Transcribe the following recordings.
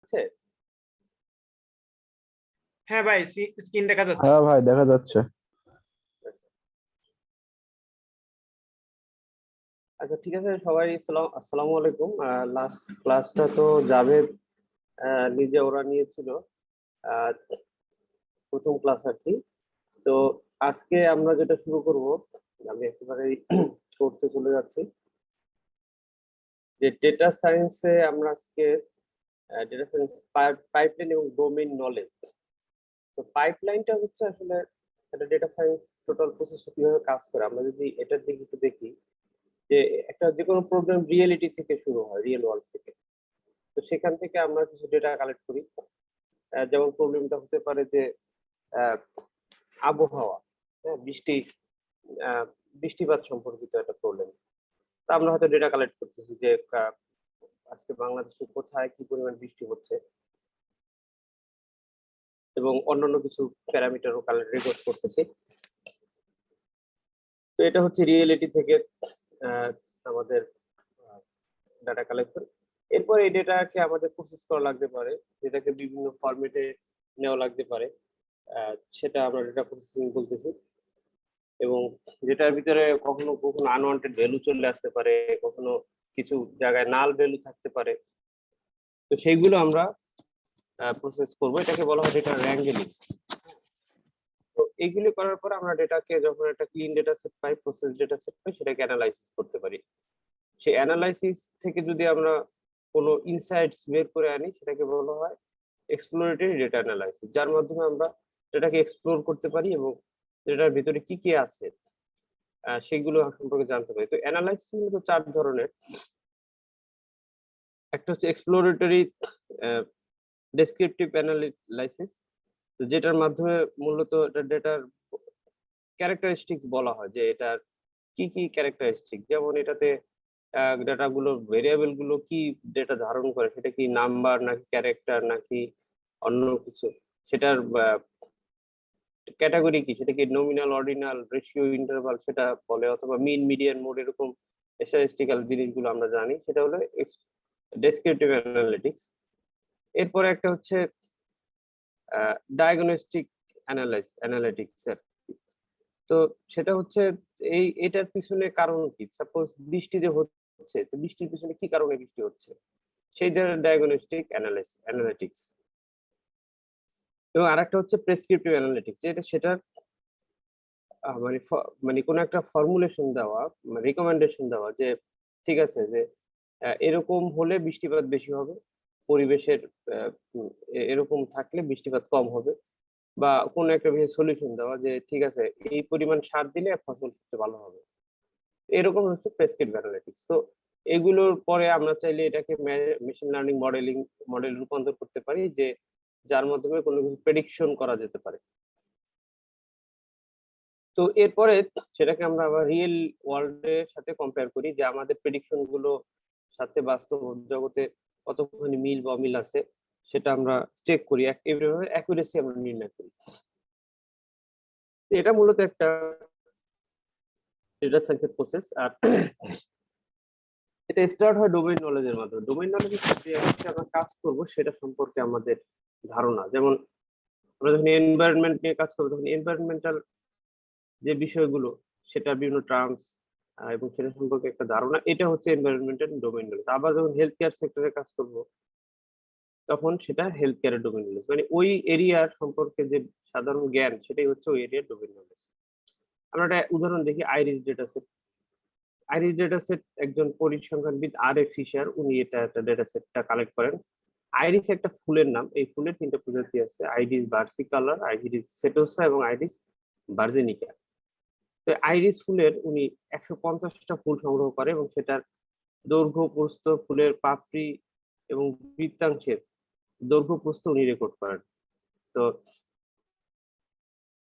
যাচ্ছে? হ্যাঁ ভাই, স্ক্রিন দেখা যাচ্ছে। হ্যাঁ ভাই দেখা যাচ্ছে। আচ্ছা ঠিক আছে সবাই, আসসালামু আলাইকুম। লাস্ট ক্লাসটা তো জাভেদ নিজে ওরা নিয়েছিল, আহ, প্রথম ক্লাস আর কি। তো আজকে আমরা যেটা শুরু করব, আমি একেবারেই করতে চলে যাচ্ছি, যে ডেটা সায়েন্সে আমরা আজকে ডেটা সায়েন্স পাইপলাইন এবং ডোমেইন নলেজ। তো পাইপলাইনটা হচ্ছে আসলে একটা ডেটা সায়েন্স টোটাল প্রসেসটা কিভাবে কাজ করে। আমরা যদি এটার দিকে একটু দেখি, যে একটা যে কোনো প্রবলেম রিয়েলিটি থেকে শুরু হয়, রিয়েল ওয়ার্ল্ড থেকে। তো সেখান থেকে আমরা কিছু ডেটা কালেক্ট করি। যেমন প্রবলেমটা হতে পারে যে আহ, আবহাওয়া, হ্যাঁ, আহ, বৃষ্টিপাত সম্পর্কিত একটা প্রবলেম। তা আমরা হয়তো ডেটা কালেক্ট করতেছি যে আজকে বাংলাদেশে কোথায় কি পরিমাণ বৃষ্টি হচ্ছে, এবং অন্যান্য কিছু প্যারামিটারও রেকর্ড করতেছি। তো এটা হচ্ছে রিয়েলিটি থেকে আহ, আমাদের ডাটা কালেকশন। এরপর এই ডেটাকে আমাদের প্রসেস করা লাগতে পারে, যেটাকে বিভিন্ন ফরম্যাটে নেওয়া লাগতে পারে। সেটা আমরা ডেটা প্রসেসিং বলতেছি। এবং যেটার ভিতরে কখনো কখনো আনওয়ান্টেড ভ্যালু চলে আসতে পারে, কখনো কিছু জায়গায় নাল ভ্যালু থাকতে পারে। তো সেইগুলো আমরা প্রসেস করব, এটাকে বলা হয় ডেটা র্যাঙ্গেলিং। তো এইগুলি করার পর আমরা ডেটাকে যখন একটা ক্লিন ডেটা সেট পাই, প্রসেস ডেটা সেট পাই, সেটাকে অ্যানালাইসিস করতে পারি। সেই অ্যানালাইসিস থেকে যদি আমরা কোনো ইনসাইটস বের করে আনি, সেটাকে বলা হয় এক্সপ্লোরেটরি ডেটা অ্যানালাইসিস, যার মাধ্যমে আমরা ডেটাকে এক্সপ্লোর করতে পারি এবং ডেটার ভিতরে কি কি আছে সেগুলো সম্পর্কে জানতে পারি। তো অ্যানালাইসিস মূলত চার ধরনের। একটা হচ্ছে এক্সপ্লোরেটরি ডেসক্রিপটিভ অ্যানালাইসিস, যেটার মাধ্যমে মূলত ডেটার ক্যারেক্টারিস্টিক্স বলা হয়, যে এটার কি কি ক্যারেক্টারিস্টিক, যেমন এটাতে ডাটা গুলো, ভেরিয়েবল গুলো কি ডেটা ধারণ করে, সেটা কি নাম্বার নাকি ক্যারেক্টার নাকি অন্য কিছু, সেটার ক্যাটাগরি কি, সেটা কি নমিনাল, অর্ডিনাল, রেশিও, ইন্টারভাল সেটা বলে, অথবা মিন, মিডিয়ান, মোড, এরকম স্ট্যাটিস্টিক্যাল জিনিসগুলো আমরা জানি, সেটা হলো ডেসক্রিপটিভ অ্যানালিটিক্স। এরপরে একটা হচ্ছে ডায়াগনস্টিক অ্যানালিটিক্স। তো সেটা হচ্ছে এটার পিছনে কারণ কি, সাপোজ বৃষ্টি যে হচ্ছে, তো বৃষ্টির পিছনে কি কারণে বৃষ্টি হচ্ছে, সেই ধরনের ডায়াগনস্টিক অ্যানালিটিক্স। এবং আরেকটা হচ্ছে প্রেসক্রিপটিভ অ্যানালিটিক্স, যেটা সেটার মানে কোনো একটা ফর্মুলেশন দেওয়া, রিকমেন্ডেশন দেওয়া, যে ঠিক আছে, যে এরকম হলে বৃষ্টিপাত বেশি হবে, পরিবেশের এরকম থাকলে বৃষ্টিপাত কম হবে, বা কোনো একটা বিষয়ে সলিউশন দেওয়া, যে ঠিক আছে এই পরিমাণ সার দিলে ফসল সবচেয়ে ভালো হবে। এরকম হচ্ছে প্রেসক্রিপটিভ অ্যানালিটিক্স। তো এগুলোর পরে আমরা চাইলে এটাকে মেশিন লার্নিং মডেল রূপান্তর করতে পারি, যে যার মাধ্যমে কোনো কিছু প্রেডিকশন করা যেতে পারে। তো এরপরে সেটাকে আমরা আবার রিয়েল ওয়ার্ল্ডের সাথে কম্পেয়ার করি, যে আমাদের প্রেডিকশন গুলো সাথে বাস্তব জগতে কতখানি মিল বা অমিল আছে, সেটা আমরা চেক করি, এইভাবে অ্যাকুরেসি আমরা নির্ণয় করি। এটা মূলত একটা ডেটা সায়েন্সের প্রসেস। আর এটা স্টার্ট হয় ডোমেইন নলেজের মাধ্যমে। ডোমেইন নলেজের ক্ষেত্রে আমরা কাজ করব সেটা সম্পর্কে আমাদের ধারণা, যেমন আমরা যখন এনভায়রনমেন্ট নিয়ে কাজ করবো, তখন এনভায়রনমেন্টাল যে বিষয়গুলো, সেটা বিভিন্ন টার্মস এবং সেটা সম্পর্কে একটা ধারণা, এটা হচ্ছে এনভায়রনমেন্টাল ডোমেইন নলেজ। আবার যখন হেলথ কেয়ার সেক্টরে কাজ করব, তখন সেটা হেলথ কেয়ারের ডোমেইন নলেজ, মানে ওই এরিয়ার সম্পর্কে যে সাধারণ জ্ঞান, সেটাই হচ্ছে ওই এরিয়ার ডোমেইন নলেজ। আমরা একটা উদাহরণ দেখি, iris data set. Iris data set একজন পরিসংখ্যানবিদ আর.এ. ফিশার, উনি এটা একটা ডেটা সেটটা কালেক্ট করেন। আইরিস একটা ফুলের নাম, এই ফুলের তিনটা প্রজাতি আছে, আইরিস ভার্সিকালার, আইরিস সেটোসা এবং আইরিস ভার্জিনিকা। তো আইরিস ফুলের উনি 150টা ফুল সংগ্রহ করে এবং সেটার দৈর্ঘ্য, প্রস্থ, ফুলের পাপড়ি এবং বৃত্তাংশের দৈর্ঘ্য, প্রস্থ উনি রেকর্ড করেন। তো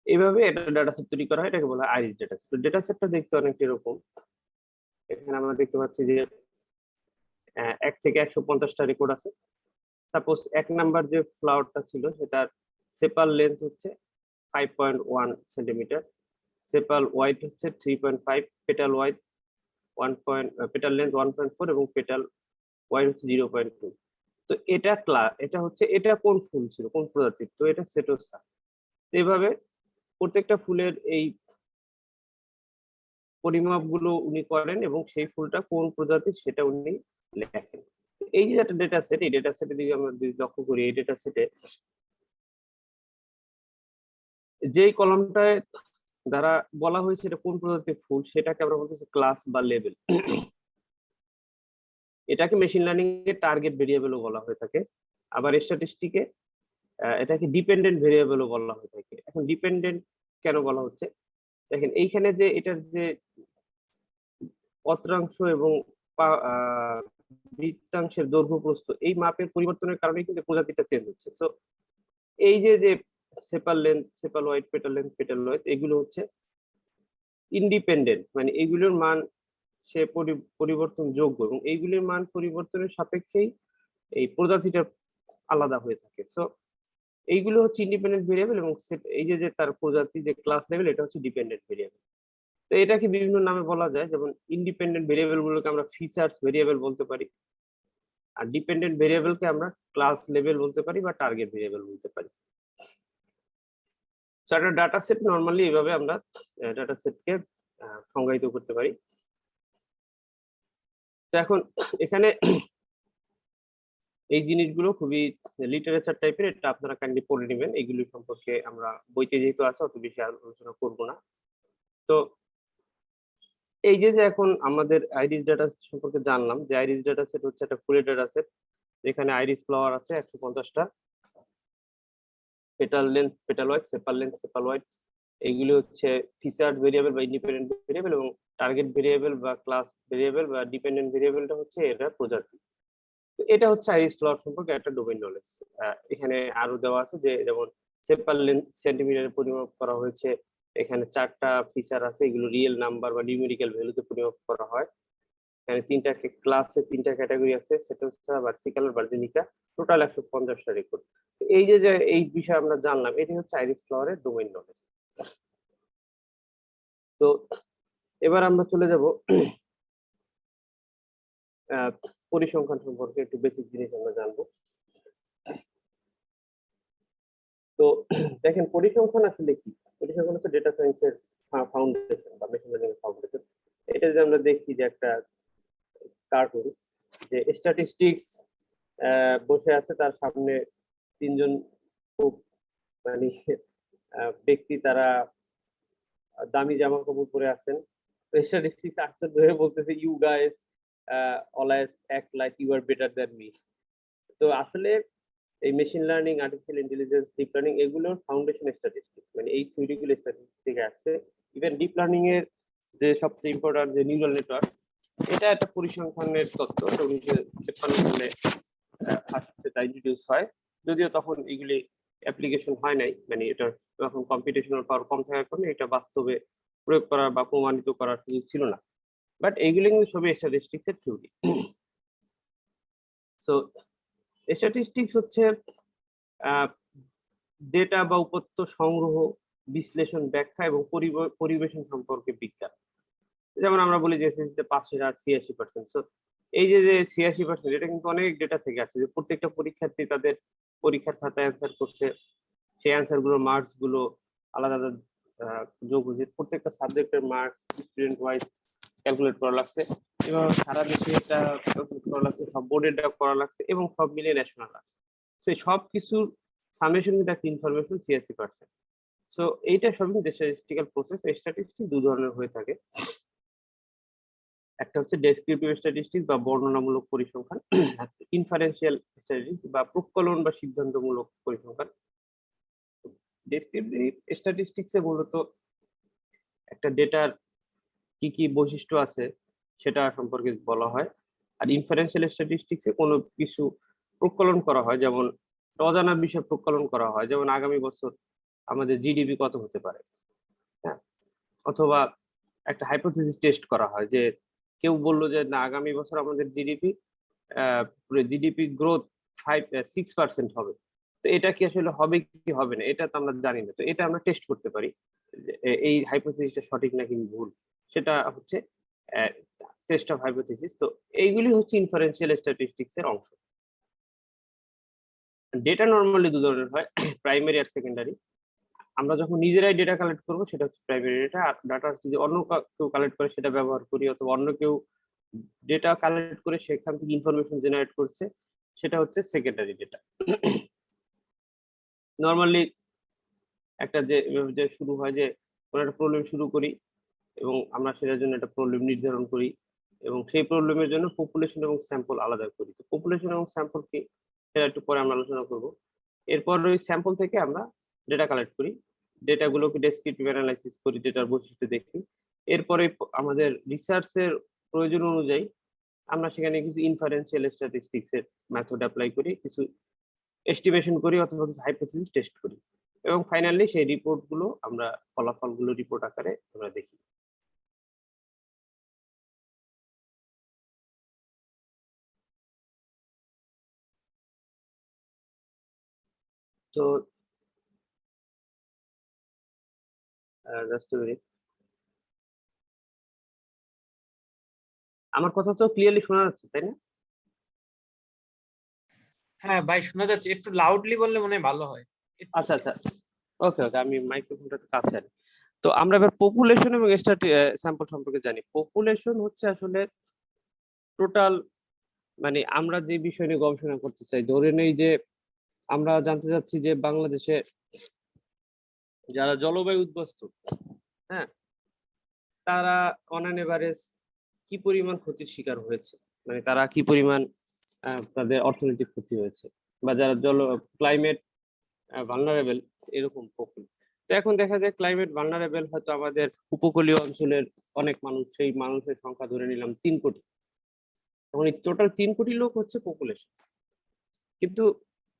এইভাবে একটা ডাটা সেট তৈরি করা হয়, এটাকে বলা হয় আইরিস ডেটা সেট। তো ডেটা সেটটা দেখতে অনেকটা এরকম। এখানে আমরা দেখতে পাচ্ছি যে 1 থেকে 150টা রেকর্ড আছে। সাপোজ 1 নাম্বার যে ফ্লাওয়ারটা ছিল, সেটার সেপাল লেন্থ হচ্ছে 5.1 সেন্টিমিটার, সেপাল ওয়াইড হচ্ছে 3.5, পেটাল ওয়াইড 1 পেটাল লেন্থ 1.4 এবং পেটাল ওয়াইড হচ্ছে 0.2। তো এটা এটা হচ্ছে এটা কোন ফুল ছিল, কোন প্রজাতির, তো এটা সেটোসা। এইভাবে প্রত্যেকটা ফুলের এই পরিমাপগুলো উনি করেন এবং সেই ফুলটা কোন প্রজাতির সেটা উনি লেখেন। এই যে একটা ডেটা সেট, এই ডেটা সেটের দিকে আমরা যদি লক্ষ্য করি, এই ডেটা সেটে যেই কলমটায় দ্বারা বলা হয়েছে এটা কোন প্রজাতির ফুল, সেটাকে আমরা বলতেছি ক্লাস বা লেভেল। এটাকে মেশিন লার্নিং এর টার্গেট ভেরিয়েবলও বলা হয়ে থাকে। আবার স্ট্যাটিস্টিকে এটাকে ডিপেন্ডেন্ট ভেরিয়েবলও বলা হয়ে থাকে। এখন ডিপেন্ডেন্ট কেন বলা হচ্ছে, দেখেন এইখানে যে এটার যে অত্রাংশ এবং বৃত্তাংশের দৈর্ঘ্য প্রস্থ, এই মাপের পরিবর্তনের কারণে কিন্তু প্রজাতিটা চেঞ্জ হচ্ছে। সো এই যে সেপাল length, sepal wide, petal length, petal wide, এগুলো হচ্ছে ইন্ডিপেন্ডেন্ট, মানে এইগুলোর মান সে পরিবর্তন যোগ্য এবং এইগুলির মান পরিবর্তনের সাপেক্ষেই এই প্রজাতিটা আলাদা হয়ে থাকে। সো এইগুলো হচ্ছে ইন্ডিপেন্ডেন্ট ভেরিয়েবল এবং এই যে তার প্রজাতি যে ক্লাস লেভেল, এটা হচ্ছে ডিপেন্ডেন্ট ভেরিয়েবল। তো এটাকে বিভিন্ন নামে বলা যায়, যেমন ইন্ডিপেন্ডেন্ট ভেরিয়েবল গুলোকে আমরা ফিচার্স ভেরিয়েবল বলতে পারি, আর ডিপেন্ডেন্ট ভেরিয়েবলকে আমরা ক্লাস লেভেল বলতে পারি বা টার্গেট ভেরিয়েবল বলতে পারি। সো একটা ডাটা সেট নর্মালি এইভাবে আমরা ডাটা সেটকে সংজ্ঞায়িত করতে পারি। তো এখন এখানে এই জিনিসগুলো খুবই লিটারেচার টাইপের, এটা আপনারা কাইন্ডলি পড়ে নেবেন। এগুলি সম্পর্কে আমরা বইতে যেহেতু আছে অত বেশি আলোচনা করব না। তো এই যে এখন আমাদের আইরিস ডাটা সম্পর্কে জানলাম, যে আইরিস ডাটা সেট হচ্ছে একটা ফুলের ডাটা সেট, যেখানে আইরিস ফ্লাওয়ার আছে 150টা, petal length, petal wide, sepal length, sepal wide, এইগুলি হচ্ছে ফিচার্ড ভেরিয়েবল বা ইন্ডিপেন্ডেন্ট ভেরিয়েবল, এবং টার্গেট ভেরিয়েবল বা ক্লাস ভেরিয়েবল বা ডিপেন্ডেন্ট ভেরিয়েবলটা হচ্ছে এটা প্রজাতি। তো এটা হচ্ছে আইরিস ফ্লাওয়ার সম্পর্কে একটা ডোমেইন নলেজ। এখানে আরো দেওয়া আছে যে যেমন সেপাল লেন্থ সেন্টিমিটারে পরিমাপ করা হয়েছে, এখানে 4টা ফিচার আছে, এগুলো রিয়েল নাম্বার বা নিউমেরিক্যাল ভ্যালুতে পরিমাপ করা হয়। এখানে 3টা ক্লাসে 3টা ক্যাটাগরি আছে, সেটোসা, ভার্সিকাল, ভার্জিনিকা, টোটাল 150টা রেকর্ড। এই যে এই বিষয়ে আমরা জানলাম, এটি হচ্ছে আইরিস ফ্লাওয়ারের ডোমেইন নলেজ। তো এবার আমরা চলে যাব পরিসংখ্যান সম্পর্কে, একটু বেসিক জিনিস আমরা জানবো। তো দেখেন পরিসংখ্যান আসলে কি, পরিসংখ্যান হচ্ছে ডেটা সায়েন্সের ফাউন্ডেশন বা মেশিন লার্নিং এর ফাউন্ডেশন। এটা যদি আমরা দেখি যে একটা কার্টুন, যে স্ট্যাটিস্টিক্স বসে আছে, তার সামনে 3জন খুব মানে ব্যক্তি, তারা দামি জামা কাপড় পরে আছেন। তো স্ট্যাটিস্টিক্স আশ্চর্য হয়ে বলতেছে, you guys always act like you are better than me. তো আসলে এই machine learning, artificial intelligence, deep learning, এগুলোর ফাউন্ডেশন স্ট্যাটিস্টিক্স, মানে এই থিওরিগুলো স্ট্যাটিস্টিক্স থেকে আসছে। ইভেন ডিপ লার্নিং এর যে সবচেয়ে ইম্পর্টেন্ট যে নিউরাল নেটওয়ার্ক, এটা একটা পরিসংখ্যানের তত্ত্ব, 1953 সালে সেটা ইন্ট্রোডিউস হয়। যদিও তখন এগুলি অ্যাপ্লিকেশন হয় নাই, মানে এটা তখন কম্পিউটেশনাল পাওয়ার কম থাকার কারণে এটা বাস্তবে প্রয়োগ করা বা প্রমাণিত করার সুযোগ ছিল না। বাট এইগুলো কিন্তু সবই স্ট্যাটিস্টিক্স এর থিওরি। সো স্ট্যাটিস্টিক্স হচ্ছে ডেটা বা উপাত্ত সংগ্রহ, বিশ্লেষণ, ব্যাখ্যা এবং পরিবেশন সম্পর্কে বিজ্ঞান। যেমন আমরা বলি যে এসএসসি তে পাসের হার 86%। সো এই যে 86%, এটা কিন্তু অনেক ডেটা থেকে আসছে, যে প্রত্যেকটা পরীক্ষার্থী তাদের পরীক্ষার খাতায় অ্যান্সার করছে, সেই অ্যান্সার গুলো মার্কস গুলো আলাদা আলাদা যোগ হয়েছে, প্রত্যেকটা সাবজেক্টের মার্কস স্টুডেন্ট ওয়াইজ ক্যালকুলেট করা লাগছে, এবং সারা দেশে এটা ক্যালকুলেট করা লাগছে, সব বোর্ডে এটা করা লাগছে, এবং সব মিলিয়ে ন্যাশনাল লাগছে। সেই সব কিছুর সামেশন কিন্তু একটা ইনফরমেশন 86%। সো এইটা সবই স্ট্যাটিস্টিক্যাল প্রসেস। স্ট্যাটিস্টিক্স দু ধরনের হয়ে থাকে, একটা হচ্ছে ডেসক্রিপটিভ স্ট্যাটিস্টিক্স বা বর্ণনামূলক পরিসংখ্যান, ইনফারেন্সিয়াল স্ট্যাটিস্টিক্স বা প্রকলন বা সিদ্ধান্তমূলক পরিসংখ্যান। ডেসক্রিপটিভ স্ট্যাটিস্টিক্সে মূলত একটা ডেটার কি কি বৈশিষ্ট্য আছে সেটা সম্পর্কে বলা হয়, আর ইনফারেন্সিয়াল স্ট্যাটিস্টিক্সে কোনো কিছু প্রকলন করা হয়, যেমন অজানা বিষয় প্রকলন করা হয়, যেমন আগামী বছর আমাদের জিডিপি কত হতে পারে, হ্যাঁ, অথবা একটা হাইপোথিসিস টেস্ট করা হয়, যে কেউ বললো যে না, আগামী বছর আমাদের জিডিপি গ্রোথ 6% হবে। তো এটা কি আসলে হবে কি হবে না, এটা তো আমরা জানি না। তো এটা আমরা টেস্ট করতে পারি যে এই হাইপোথিসিসটা সঠিক নাকি ভুল, সেটা হচ্ছে টেস্ট অফ হাইপোথিসিস। তো এইগুলি হচ্ছে ইনফারেন্সিয়াল স্ট্যাটিস্টিক্স এর অংশ। ডেটা নর্মালি দু ধরনের হয়, প্রাইমারি আর সেকেন্ডারি। আমরা যখন নিজেরাই ডেটা কালেক্ট করবো সেটা হচ্ছে প্রাইমারি ডেটা, আর ডাটা যদি অন্য কেউ কালেক্ট করে সেটা ব্যবহার করি, অথবা অন্য কেউ ডেটা কালেক্ট করে সেখান থেকে ইনফরমেশন জেনারেট করছে সেটা হচ্ছে সেকেন্ডারি ডেটা। নর্মালি একটা যে শুরু হয় যে কোনো একটা প্রবলেম শুরু করি এবং আমরা সেটার জন্য একটা প্রবলেম নির্ধারণ করি এবং সেই প্রবলেমের জন্য পপুলেশন এবং স্যাম্পল আলাদা করি। তো পপুলেশন এবং স্যাম্পল কি সেটা একটু পরে আমরা আলোচনা করব। এরপর ওই স্যাম্পল থেকে আমরা ডেটা কালেক্ট করি, ডেটাগুলোকে ডেসক্রিপটিভ অ্যানালাইসিস করি, ডেটার বৈশিষ্ট্য দেখি। এরপরে আমাদের রিসার্চের প্রয়োজন অনুযায়ী আমরা সেখানে কিছু ইনফারেন্সিয়াল স্ট্যাটিস্টিক্স এর মেথড অ্যাপ্লাই করি, কিছু এস্টিমেশন করি অথবা কিছু হাইপোথিসিস টেস্ট করি এবং ফাইনালি সেই রিপোর্ট গুলো আমরা ফলাফলগুলো রিপোর্ট আকারে আমরা দেখি। তো জাস্ট মিনিট, আমার কথা তো ক্লিয়ারলি শোনা যাচ্ছে তাই না? হ্যাঁ ভাই শোনা যাচ্ছে, একটু লাউডলি বললে মনে হয় ভালো হয়। আচ্ছা আচ্ছা, ওকে ওকে, আমি মাইক্রোফোনটা কাছে আনি। তো আমরা এবার পপুলেশন এবং স্যাম্পল সম্পর্কে জানি। পপুলেশন হচ্ছে আসলে টোটাল, মানে আমরা যে বিষয় নিয়ে গবেষণা করতে চাই, ধরে নেই যে আমরা জানতে চাচ্ছি যে বাংলাদেশে যারা জলবায়ু উদ্বাস্তু, হ্যাঁ, তারা অন অ্যান এভারেজ কি পরিমাণ ক্ষতির শিকার হয়েছে, মানে তারা কি পরিমাণ তাদের অর্থনৈতিক ক্ষতি হয়েছে, বা যারা ক্লাইমেট ভালনারেবল এরকম পপুল। তো এখন দেখা যায় ক্লাইমেট ভালনারেবল হয়তো আমাদের উপকূলীয় অঞ্চলের অনেক মানুষ, সেই মানুষের সংখ্যা ধরে নিলাম 3 কোটি। তখন এই টোটাল 3 কোটি লোক হচ্ছে পপুলেশন। কিন্তু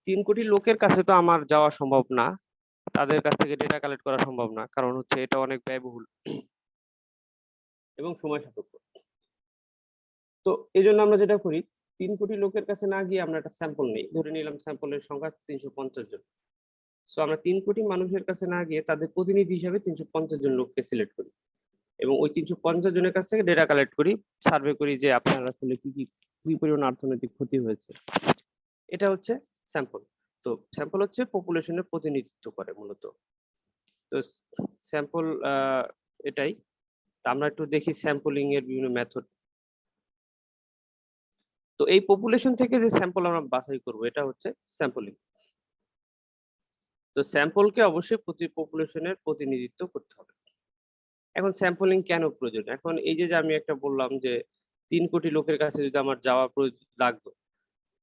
3 কোটি লোকের কাছে তো আমার যাওয়া সম্ভব না, তাদের কাছ থেকে ডেটা কালেক্ট করা সম্ভব না, কারণ হচ্ছে এটা অনেক ব্যয়বহুল এবং সময় সাপেক্ষ। তো এই জন্য আমরা যেটা করি, 3 কোটি লোকের কাছে না গিয়ে আমরা একটা স্যাম্পল নিই, ধরে নিলাম স্যাম্পলের সংখ্যা 350 জন। সো আমরা 3 কোটি মানুষের কাছে না গিয়ে তাদের প্রতিনিধি হিসাবে 350 জন লোককে সিলেক্ট করি এবং ওই 350 জনের কাছ থেকে ডেটা কালেক্ট করি, সার্ভে করি যে আপনার আসলে কি পরিমাণ অর্থনৈতিক ক্ষতি হয়েছে। এটা হচ্ছে স্যাম্পল। তো স্যাম্পল হচ্ছে পপুলেশনের প্রতিনিধিত্ব করে মূলত। তো স্যাম্পল এটাই। আমরা একটু দেখি স্যাম্পলিং এর বিভিন্ন মেথড। তো এই পপুলেশন থেকে যে স্যাম্পল আমরা বাছাই করব এটা হচ্ছে স্যাম্পলিং। তো স্যাম্পলকে অবশ্যই প্রতি পপুলেশনের প্রতিনিধিত্ব করতে হবে। এখন স্যাম্পলিং কেন প্রয়োজন? এখন এই যে আমি একটা বললাম যে 3 কোটি লোকের কাছে যদি আমার যাওয়া লাগতো,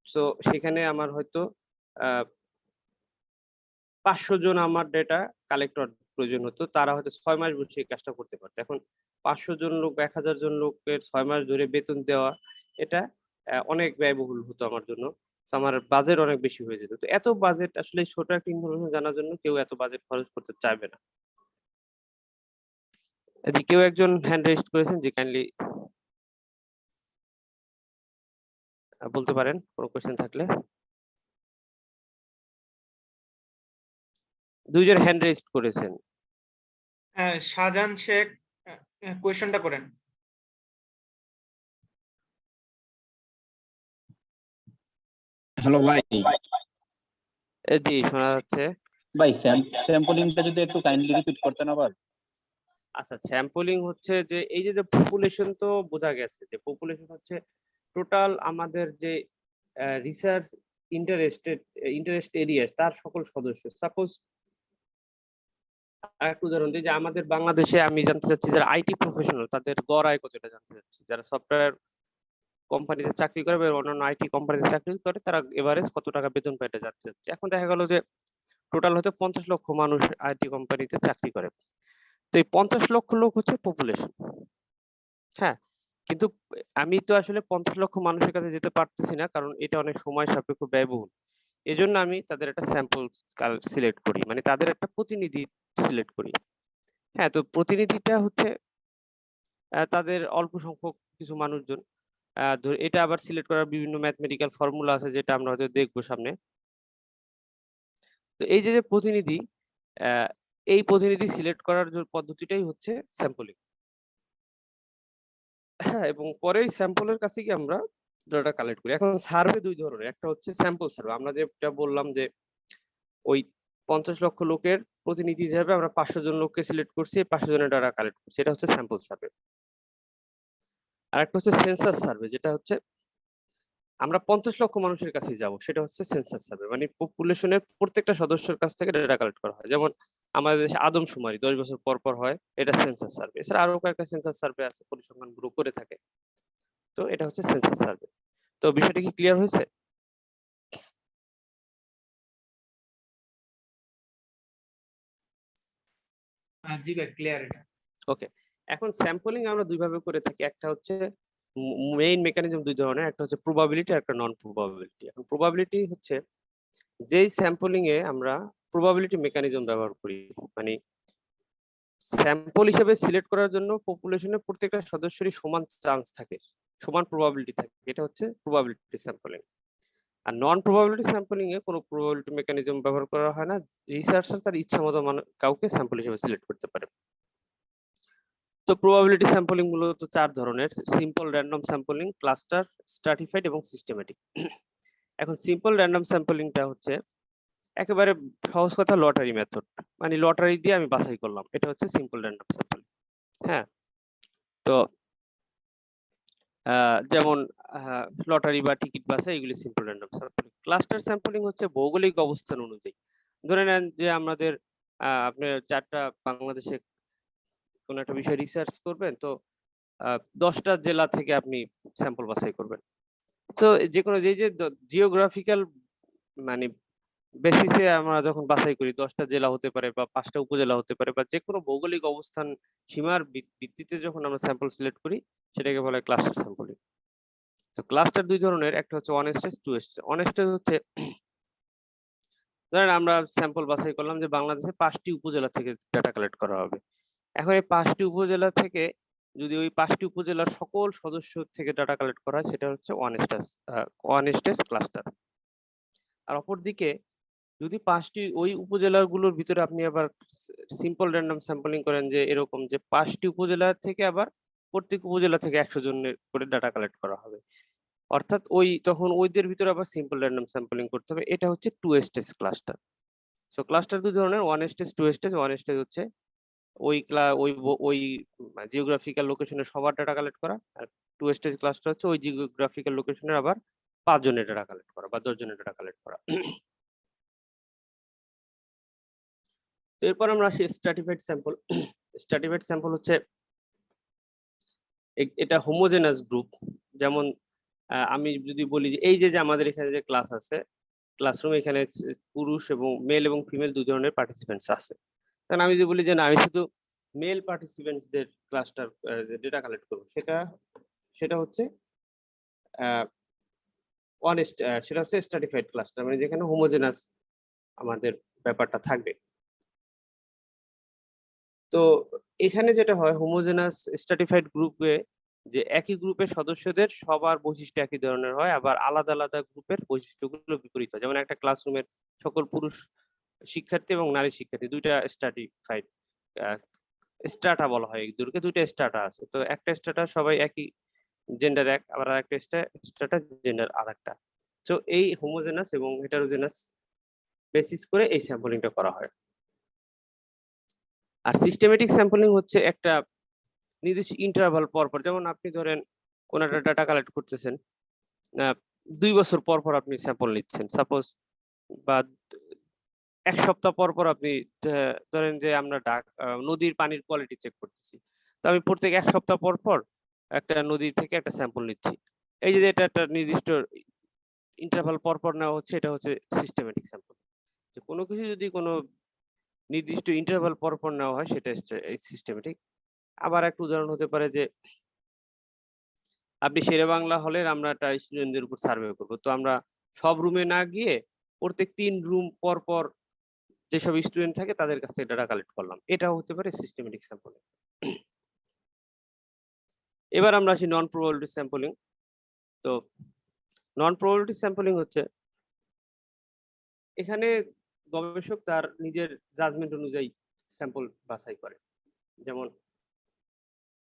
তো সেখানে আমার হয়তো 500 জন আমার ডেটা কালেক্টর প্রয়োজন হতো, তারা হয়তো 6 মাস বসে এই কাজটা করতে পারতো। এখন 500 জন লোক বা 1000 জন লোকের 6 মাস ধরে বেতন দেওয়া, এটা অনেক ব্যয়বহুল হতো আমার জন্য। আমার বাজেট অনেক বেশি হয়ে যেত। তো এত বাজেট আসলে ছোট একটা ইনফরমেশন জানার জন্য কেউ এত বাজেট খরচ করতে চাইবে না। জি, কেউ একজন হ্যান্ড রেইজ করেছেন, যে কাইন্ডলি বলতে পারেন কোনো কোয়েশ্চেন থাকলে। 2 জন হ্যান্ড রেইজ করেছেন। হ্যাঁ শাহজাহান শেখ, কোয়েশনটা করেন। হ্যালো ভাই। জি শোনা যাচ্ছে। ভাই স্যাম্পলিংটা যদি একটু কাইন্ডলি রিপিট করতেন আবার। আচ্ছা, স্যাম্পলিং হচ্ছে যে এই যে পপুলেশন তো বোঝা গেছে, যে পপুলেশন হচ্ছে টোটাল আমাদের যে রিসার্চ ইন্টারেস্ট এরিয়া তার সকল সদস্য। সাপোজ আরেকটা উদাহরণ দিই, যে আমাদের বাংলাদেশে আমি জানতে চাচ্ছি যারা আইটি প্রফেশনাল তাদের গড় আয় কতটা জানতে চাচ্ছি, যারা সফটওয়্যার কোম্পানিতে চাকরি করে বা অন্যান্য আইটি কোম্পানিতে চাকরি করে তারা এভারেজ কত টাকা বেতন পায় এটা জানতে চাচ্ছি। এখন দেখা গেল যে টোটাল হয়তো 50 লক্ষ মানুষ আইটি কোম্পানিতে চাকরি করে। তো এই 50 লক্ষ লোক হচ্ছে পপুলেশন। হ্যাঁ, কিন্তু আমি তো আসলে 50 লক্ষ মানুষের কাছে যেতে পারতেছি না, কারণ এটা অনেক সময় সাপেক্ষ, ব্যয়বহুল। এজন্য আমি তাদের একটা স্যাম্পল সিলেক্ট করি, মানে তাদের একটা প্রতিনিধি সিলেক্ট করি। হ্যাঁ, তো প্রতিনিধিটা হচ্ছে তাদের অল্প সংখ্যক কিছু মানুষজন। এটা আবার সিলেক্ট করার বিভিন্ন ম্যাথমেটিক্যাল ফর্মুলা আছে, যেটা আমরা হয়তো দেখবো সামনে। তো এই যে প্রতিনিধি, এই প্রতিনিধি সিলেক্ট করার যে পদ্ধতিটাই হচ্ছে স্যাম্পলিং। হ্যাঁ, এবং পরে স্যাম্পলের কাছে গিয়ে আমরা ডাটা কালেক্ট করি। এখন সার্ভে দুই ধরনের, একটা হচ্ছে স্যাম্পল সার্ভে, আমরা যেটা বললাম যে ওই 50 লক্ষ লোকের প্রতিনিধি হিসেবে আমরা 500 জন লোককে সিলেক্ট করছি, 500 জনের ডাটা কালেক্ট করছি, এটা হচ্ছে স্যাম্পল সার্ভে। আর একটা হচ্ছে সেন্সাস সার্ভে, যেটা হচ্ছে আমরা 50 লক্ষ মানুষের কাছে যাব, সেটা হচ্ছে সেন্সাস সার্ভে, মানে পপুলেশনের প্রত্যেকটা সদস্যের কাছ থেকে ডাটা কালেক্ট করা হয়। যেমন আমাদের দেশে আদমশুমারি 10 বছর পর পর হয়, এটা সেন্সাস সার্ভে। এছাড়া আরো কয়েকটা সেন্সাস সার্ভে আছে, পরিসংখ্যান ব্যুরো করে থাকে। তো এটা হচ্ছে সেন্সাস সার্ভে। তো বিষয়টা কি ক্লিয়ার হয়েছে? জি ভাই, ক্লিয়ার এটা। ওকে, এখন স্যাম্পলিং আমরা দুই ভাবে করে থাকি। একটা হচ্ছে মেইন মেকানিজম দুই ধরনের, একটা হচ্ছে প্রবাবিলিটি আর একটা নন প্রবাবিলিটি। এখন প্রবাবিলিটি হচ্ছে যেই স্যাম্পলিং এ আমরা প্রবাবিলিটি মেকানিজম ব্যবহার করি, মানে স্যাম্পল হিসেবে সিলেক্ট করার জন্য পপুলেশনের প্রত্যেকটা সদস্যেরই সমান চান্স থাকে, সমান প্রবাবিলিটি থাকে, এটা হচ্ছে প্রবাবিলিটি স্যাম্পলিং। আর নন প্রবাবিলিটি স্যাম্পলিং এ কোনো প্রবাবিলিটি মেকানিজম ব্যবহার করা হয় না, রিসার্চার তার ইচ্ছা মতো কাউকে স্যাম্পল হিসেবে সিলেক্ট করতে পারে। তো প্রবাবিলিটি স্যাম্পলিং মূলত 4 ধরনের: simple random sampling, cluster, stratified এবং সিস্টেমেটিক। এখন সিম্পল র্যান্ডম স্যাম্পলিংটা হচ্ছে একেবারে সহজ কথা, লটারি মেথড, মানে লটারি দিয়ে আমি বাছাই করলাম, এটা হচ্ছে সিম্পল র্যান্ডম স্যাম্পলিং। হ্যাঁ, তো যেমন লটারি বা টিকিট বাছাই, এগুলি simple random sampling. Cluster sampling হচ্ছে ভৌগোলিক অবস্থান অনুযায়ী, ধরে নেন যে আমাদের আপনি 4টা বাংলাদেশে কোন একটা বিষয় রিসার্চ করবেন, তো 10টা জেলা থেকে আপনি স্যাম্পল বাছাই করবেন। তো যে কোনো যে জিওগ্রাফিক্যাল মানে বেসিসে আমরা যখন বাছাই করি, 10টা জেলা হতে পারে বা 5টা উপজেলা হতে পারে, বা যে কোনো ভৌগোলিক অবস্থান সীমার ভিত্তিতে যখন আমরা স্যাম্পল সিলেক্ট করি, সেটাকে বলা হয় ক্লাস্টার স্যাম্পলিং। তো ক্লাস্টার দুই ধরনের, একটা হচ্ছে one stage, two stage. One stage হচ্ছে ধরেন আমরা স্যাম্পল বাছাই করলাম যে বাংলাদেশে 5টি উপজেলা থেকে ডাটা কালেক্ট করা হবে। এখন এই 5টি উপজেলা থেকে যদি ওই 5টি উপজেলার সকল সদস্য থেকে ডাটা কালেক্ট করা হয়, সেটা হচ্ছে ওয়ান স্টেজ ক্লাস্টার। আর অপরদিকে যদি 5টি ওই উপজেলাগুলোর ভিতরে আপনি আবার সিম্পল র্যান্ডম স্যাম্পলিং করেন, যে এরকম যে 5টি উপজেলা থেকে আবার প্রত্যেক উপজেলা থেকে 100 জনের করে ডাটা কালেক্ট করা হবে, অর্থাৎ তখন ওইদের ভিতরে আবার সিম্পল র্যান্ডম স্যাম্পলিং করতে হবে, এটা হচ্ছে two stage cluster. So cluster দুই ধরনের, one stage, two stage. One stage হচ্ছে ওই জিওগ্রাফিক্যাল লোকেশনের সবার ডাটা কালেক্ট করা, আর টু স্টেজ ক্লাস্টার হচ্ছে ওই জিওগ্রাফিক্যাল লোকেশনের আবার 5 জনের ডাটা কালেক্ট করা বা 10 জনের ডাটা কালেক্ট করা। তো এরপর আমরা আসি স্ট্র্যাটিফাইড স্যাম্পল। স্ট্র্যাটিফাইড স্যাম্পল হচ্ছে এটা হোমোজেনাস গ্রুপ। যেমন আমি যদি বলি যে এই যে আমাদের এখানে যে ক্লাস আছে, ক্লাসরুম, এখানে পুরুষ এবং মেল এবং ফিমেল দুই ধরনের পার্টিসিপেন্টস আছে। কারণ আমি যদি বলি যে না, আমি শুধু মেল পার্টিসিপেন্টসদের ক্লাস্টার ডেটা কালেক্ট করবো, সেটা হচ্ছে সেটা হচ্ছে স্ট্র্যাটিফাইড ক্লাস্টার, মানে যেখানে হোমোজেনাস আমাদের ব্যাপারটা থাকবে। তো এখানে যেটা হয়, হোমোজেনাস স্ট্র্যাটিফাইড গ্রুপে যে একই গ্রুপের সদস্যদের সবার বৈশিষ্ট্য একই ধরনের হয়, আবার আলাদা আলাদা গ্রুপের বৈশিষ্ট্যগুলো বিপরীত হয়। যেমন একটা ক্লাসরুমের সকল পুরুষ শিক্ষার্থী এবং নারী শিক্ষার্থী দুইটা স্ট্র্যাটিফাইড স্ট্রাটা বলা হয়, দুইটা স্ট্রাটা আছে। তো একটা স্ট্রাটা সবাই একই জেন্ডার এক, আবার আরেকটা স্ট্রাটা জেন্ডার আরেকটা। তো এই হোমোজেনাস এবং হেটারোজেনাস বেসিস করে এই স্যাম্পলিংটা করা হয়। আর সিস্টেমেটিক স্যাম্পলিং হচ্ছে একটা নির্দিষ্ট ইন্টারভাল পর পর, যেমন আপনি ধরেন কোন একটা ডাটা কালেক্ট করতেছেন, 2 বছর পর পর আপনি স্যাম্পল নিচ্ছেন সাপোজ, বা 1 সপ্তাহ পর পর আপনি ধরেন যে আমরা নদীর পানির কোয়ালিটি চেক করতেছি, তো আমি প্রত্যেক 1 সপ্তাহ পর পর একটা নদী থেকে একটা স্যাম্পল নিচ্ছি। এই যে এটা একটা নির্দিষ্ট ইন্টারভাল পর পর নেওয়া হচ্ছে, এটা হচ্ছে সিস্টেমেটিক স্যাম্পল। যে কোনো কিছু যদি কোনো নির্দিষ্ট ইন্টারভাল পর পর নেওয়া হয়, সেটা সিস্টেমেটিক। আবার একটা উদাহরণ হতে পারে যে আপনি শেরেবাংলা হলের আমরা একটা স্টুডেন্টদের উপর সার্ভে করবো, তো আমরা সব রুমে না গিয়ে প্রত্যেক 3 রুম পর পর যেসব স্টুডেন্ট থাকে তাদের কাছ থেকে ডাটা কালেক্ট করলাম, এটাও হতে পারে সিস্টেমেটিক স্যাম্পলিং। এবার আমরা আসি নন প্রবাবিলিটি স্যাম্পলিং। তো নন প্রবাবিলিটি স্যাম্পলিং হচ্ছে এখানে গবেষক তার নিজের জাজমেন্ট অনুযায়ী স্যাম্পল বাছাই করে। যেমন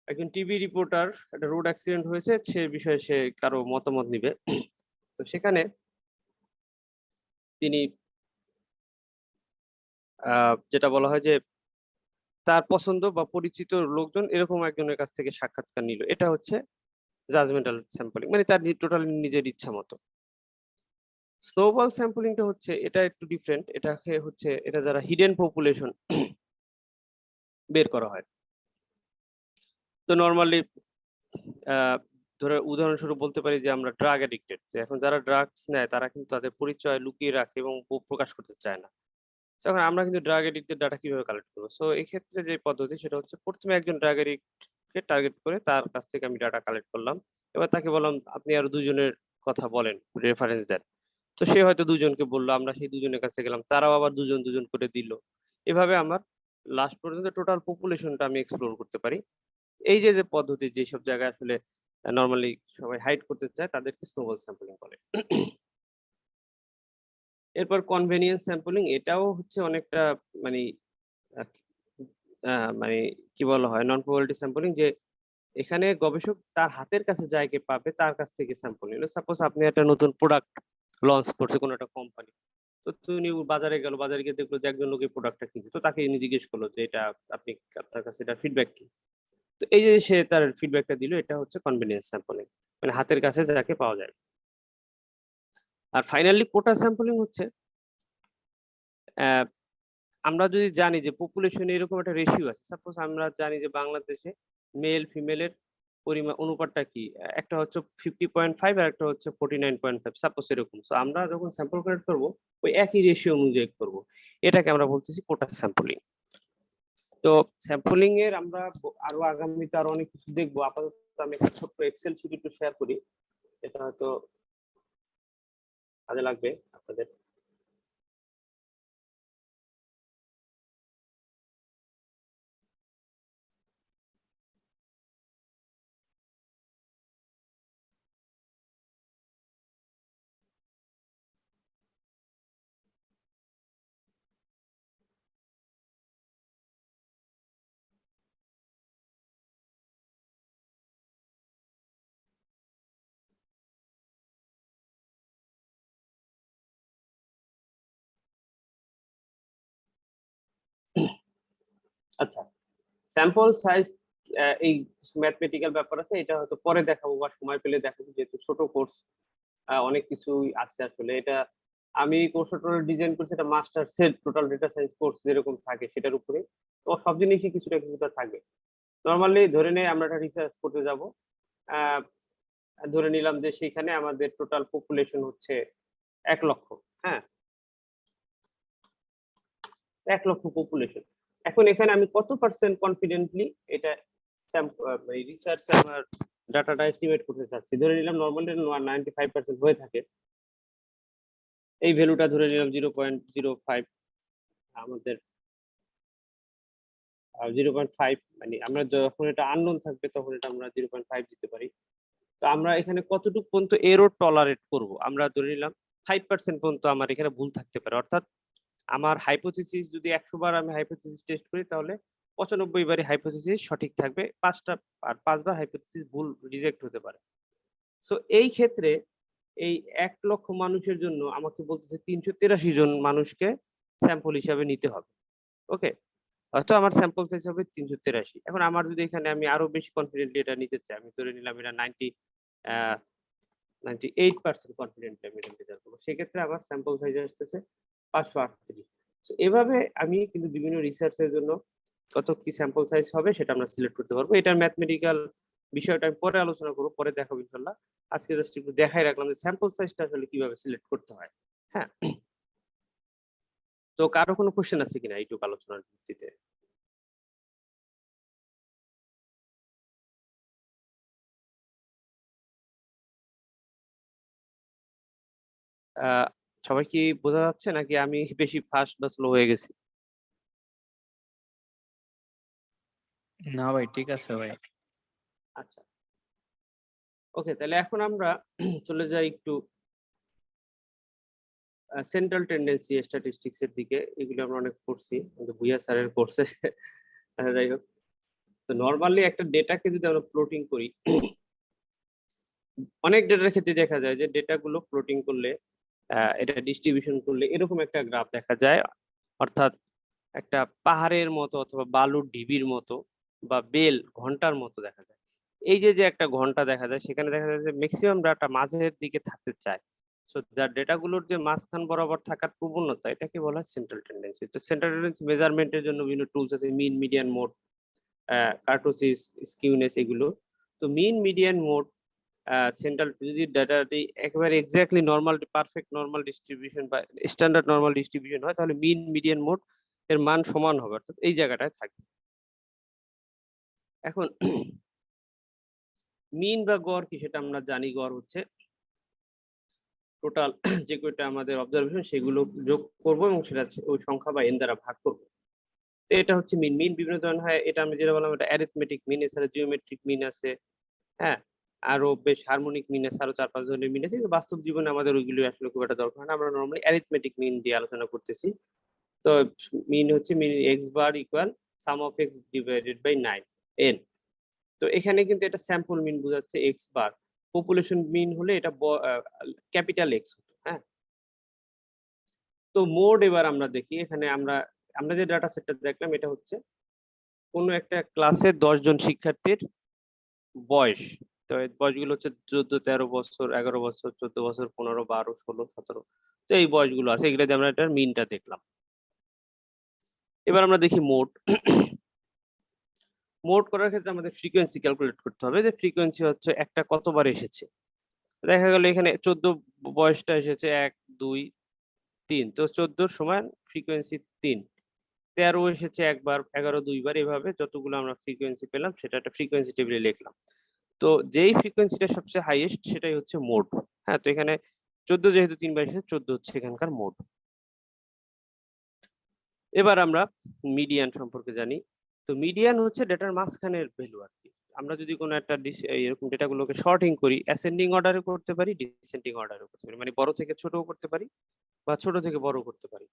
একজন টিভি রিপোর্টার, একটা রোড অ্যাক্সিডেন্ট হয়েছে, সে বিষয়ে সে কারো মতামত নিবে। তো সেখানে তিনি যেটা বলা হয় যে তার পছন্দ বা পরিচিত লোকজন এরকম একজনের কাছ থেকে সাক্ষাৎকার নিল, এটা হচ্ছে জাজমেন্টাল স্যাম্পলিং, মানে তার টোটালি নিজের ইচ্ছা মতো। স্নোবল স্যাম্পলিংটা হচ্ছে এটা একটু ডিফারেন্ট, এটাকে হচ্ছে এটা দ্বারা হিডেন পপুলেশন বের করা হয়। তো নর্মালি ধরে উদাহরণস্বরূপ বলতে পারি যে আমরা ড্রাগ অ্যাডিক্টেড, এখন যারা ড্রাগস নেয় তারা কিন্তু তাদের পরিচয় লুকিয়ে রাখে এবং প্রকাশ করতে চায় না। এখন আমরা কিন্তু ড্রাগ এডিক্টের ডাটা কিভাবে কালেক্ট করবো? সো এই ক্ষেত্রে যে পদ্ধতি সেটা হচ্ছে প্রথমে একজন ড্রাগ এডিক্টকে টার্গেট করে তার কাছ থেকে আমি ডাটা কালেক্ট করলাম। এবার তাকে বললাম আপনি আরো দুজনের কথা বলেন, রেফারেন্স দেন। তো সে হয়তো দুজনকে বললো, আমরা সেই দুজনের কাছে গেলাম, তারাও আবার দুজন দুজন করে দিল। এভাবে আমার লাস্ট পর্যন্ত টোটাল পপুলেশনটা আমি এক্সপ্লোর করতে পারি। এই যে যে পদ্ধতি, যেসব জায়গায় আসলে নর্মালি সবাই হাইড করতে চায় তাদেরকে স্নোবল স্যাম্পলিং বলে। এরপর কনভেনিয়েন্স স্যাম্পলিং, এটাও হচ্ছে অনেকটা মানে আহ, মানে কি বলা হয়, নন প্রবাবিলিটি স্যাম্পলিং, যে এখানে গবেষক তার হাতের কাছে যাকে পাবে তার কাছ থেকে স্যাম্পল নিল। সাপোজ আপনি একটা নতুন প্রোডাক্ট লঞ্চ করছে কোনো একটা কোম্পানি, তো তুমি বাজারে গেল, বাজারে গিয়ে দেখলো যে একজন লোকের প্রোডাক্টটা কিনছে, তো তাকে জিজ্ঞেস করলো যে এটা আপনি, আপনার কাছে এটা ফিডব্যাক কি? তো এই যে সে তার ফিডব্যাকটা দিল, এটা হচ্ছে কনভেনিয়েন্স স্যাম্পলিং, মানে হাতের কাছে যাকে পাওয়া যায়। আর ফাইনালি কোটা স্যাম্পলিং হচ্ছে আহ, আমরা যদি জানি যে পপুলেশনে এরকম একটা রেশিও আছে, সাপোজ আমরা জানি যে বাংলাদেশে মেল ফিমেলের পরিমাণ অনুপাতটা কি, একটা হচ্ছে 50.5 আর একটা হচ্ছে 49.5, সাপোজ এরকম। তো আমরা যখন স্যাম্পল কালেক্ট করবো ওই একই রেশিও অনুযায়ী করবো, এটাকে আমরা বলতেছি কোটা স্যাম্পলিং। তো স্যাম্পলিং এর আমরা আরো আগামীতে আরো অনেক কিছু দেখবো। আপাতত আমি একটা ছোট্ট এক্সেল শিট একটু শেয়ার করি, এটা হয়তো কাজে লাগবে আপনাদের। আচ্ছা, স্যাম্পল সাইজ, এই ম্যাথমেটিক্যাল ব্যাপার আছে, এটা হয়তো পরে দেখাবো বা সময় পেলে দেখাবো, যেহেতু ছোট কোর্স, অনেক কিছুই আছে আসলে। এটা আমি কোর্সটা টোটাল ডিজাইন করছি, এটা master set total data science course যেরকম থাকে সেটার উপরে, তো সব জিনিসই কিছুটা কিছুটা থাকবে। নর্মালি ধরে নেই আমরা একটা রিসার্চ করতে যাব, আহ, ধরে নিলাম যে সেখানে আমাদের টোটাল পপুলেশন হচ্ছে 1 লক্ষ। হ্যাঁ, 1 লক্ষ পপুলেশন। এখন এখানে আমি কত পার্সেন্ট কনফিডেন্টলি এটা রিসার্চ আমার ডাটাটা এস্টিমেট করতে চাচ্ছি, ধরে নিলাম নর্মালি 95% হয়ে থাকে, এই ভ্যালুটা ধরে নিলাম 0.05, আমাদের 0.5, মানে আমরা যখন এটা আননোন থাকবে তখন এটা আমরা 0.5 দিতে পারি। তো আমরা এখানে কতটুকু পর্যন্ত এরর টলারেট করব, আমরা ধরে নিলাম 5% পর্যন্ত আমার এখানে ভুল থাকতে পারে। অর্থাৎ আমার হাইপোথিসিস যদি 100 বার আমি হাইপোথিসিস টেস্ট করি, তাহলে 95 বারই হাইপোথিসিস সঠিক থাকবে, 5টা আর 5 বার হাইপোথিসিস ভুল রিজেক্ট হতে পারে। সো এই ক্ষেত্রে এই 1 লক্ষ মানুষের জন্য আমাকে বলতেছে 383 জন মানুষকে স্যাম্পল হিসাবে নিতে হবে। ওকে, হয়তো আমার স্যাম্পল সাইজ হবে 383। এখন আমার যদি এখানে আমি আরো বেশি কনফিডেন্টলি এটা নিতে চাই, আমি ধরে নিলাম এটা 98% কনফিডেন্ট আমি এটা নিতে চাবো, সেক্ষেত্রে আমার স্যাম্পল সাইজ আসতেছে 538। তো এভাবে আমি কিন্তু বিভিন্ন রিসার্চের জন্য কত কি স্যাম্পল সাইজ হবে সেটা আমরা সিলেক্ট করতে পারবো। এটার ম্যাথমেটিক্যাল বিষয়টা আমি পরে আলোচনা করবো, পরে দেখাবো ইনশাল্লাহ। আজকে জাস্ট একটু দেখাই রাখলাম যে স্যাম্পল সাইজটা আসলে কিভাবে সিলেক্ট করতে হয়। হ্যাঁ, তো কারো কোনো কোশ্চেন আছে কিনা এইটুকু আলোচনার ভিত্তিতে? আহ সবাই কি বোঝা যাচ্ছে নাকি আমি বেশি ফাস্ট বা স্লো হয়ে গেছি? না ভাই, ঠিক আছে ভাই। আচ্ছা, ওকে, তাহলে এখন আমরা চলে যাই একটু সেন্ট্রাল টেন্ডেন্সি স্ট্যাটিস্টিক্স এর দিকে। এগুলো আমরা অনেক পড়ছি কিন্তু ভুইয়া স্যারের কোর্সে। যাই হোক, তো নর্মালি একটা ডেটাকে যদি আমরা প্লটিং করি, অনেক ডেটার ক্ষেত্রে দেখা যায় যে ডেটাগুলো প্লটিং করলে এটা ডিস্ট্রিবিউশন করলে এরকম একটা গ্রাফ দেখা যায়, অর্থাৎ একটা পাহাড়ের মতো অথবা বালুর ঢিবির মতো বা বেল ঘন্টার মতো দেখা যায়। এই যে যে একটা ঘন্টা দেখা যায়, সেখানে দেখা যায় যে ম্যাক্সিমাম ডাটা মাঝের দিকে থাকতে চায়। সো যার ডেটাগুলোর যে মাঝখান বরাবর থাকার প্রবণতা, এটাকে বলা হয় সেন্ট্রাল টেন্ডেন্সি। তো সেন্ট্রাল টেন্ডেন্সি মেজারমেন্টের জন্য বিভিন্ন টুলস আছে, মিন, মিডিয়ান, মোড, কার্টোসিস, স্কিউনেস, এগুলো। তো মিন, মিডিয়ান, মোড, সেন্ট্রাল, যদি ডাটাটি একেবারে exactly normal, perfect normal distribution বা স্ট্যান্ডার্ড নর্মাল ডিস্ট্রিবিউশন হয়, তাহলে মিন, মিডিয়ান, মোড এর মান সমান হবে, অর্থাৎ এই জায়গাটায় থাকবে। এখন মিন বা গড় কি সেটা আমরা জানি। গড় হচ্ছে টোটাল যে কয়টা আমাদের অবজারভেশন সেগুলো যোগ করব এবং সেটা ওই সংখ্যা বা এন দ্বারা ভাগ করব। তো এটা হচ্ছে মিন। মিন বিভিন্ন ধরনের হয়, এটা আমি যেটা বললাম এটা অ্যারিথমেটিক মিন, এছাড়া জিওমেট্রিক মিন আছে, হ্যাঁ, আরো বেশ হারমোনিক মিন আছে, আরো 4-5 ধরনের মিন আছে। কিন্তু বাস্তব জীবনে আমাদের ওইগুলো আসলে খুব একটা দরকার হয় না, আমরা নরমালি অ্যারিথমেটিক মিন দিয়ে আলোচনা করতেছি। তো মিন হচ্ছে mean x bar equal sum of x divided by 9 n. তো এখানে কিন্তু এটা স্যাম্পল মিন বোঝাচ্ছে এক্স বার। পপুলেশন মিন হলে এটা ক্যাপিটাল এক্স হতো, হ্যাঁ। তো মোড এবার আমরা দেখি, এখানে আমরা আমরা যে ডাটা সেটটা দেখলাম এটা হচ্ছে কোনো একটা ক্লাসে 10 জন শিক্ষার্থীর বয়স। তো এই বয়সগুলো হচ্ছে 14, 13 বছর, 11 বছর, 14 বছর, 15, 12, 16, 17। তো এই বয়সগুলো আছে, এগুলো দিয়ে আমরা এটার মিনটা দেখলাম। এবার আমরা দেখি মোড। মোড করার ক্ষেত্রে আমাদের ফ্রিকোয়েন্সি ক্যালকুলেট করতে হবে, যে ফ্রিকোয়েন্সি হচ্ছে একটা কতবার এসেছে। দেখা গেল এখানে 14 বয়সটা এসেছে 1, 2, 3, তো 14 সমান ফ্রিকোয়েন্সি 3। 13 এসেছে একবার, 11 দুইবার, এভাবে যতগুলো আমরা ফ্রিকোয়েন্সি পেলাম সেটা একটা ফ্রিকোয়েন্সি টেবিলে লিখলাম। তো যেই ফ্রিকোয়েন্সিটা সবচেয়ে হাইয়েস্ট সেটাই হচ্ছে মোড। হ্যাঁ, তো এখানে 14 যেহেতু 3 বার এসেছে, 14 হচ্ছে এখানকার মোড। এবার আমরা মিডিয়ান সম্পর্কে জানি। তো মিডিয়ান হচ্ছে ডেটার মাঝখানের ভ্যালু আর কি। আমরা যদি কোনো একটা এরকম ডেটাগুলোকে শর্টিং করি, অ্যাসেন্ডিং অর্ডারে করতে পারি, ডিসেন্ডিং অর্ডারে করতে পারি, মানে বড় থেকে ছোটও করতে পারি বা ছোট থেকে বড় করতে পারি।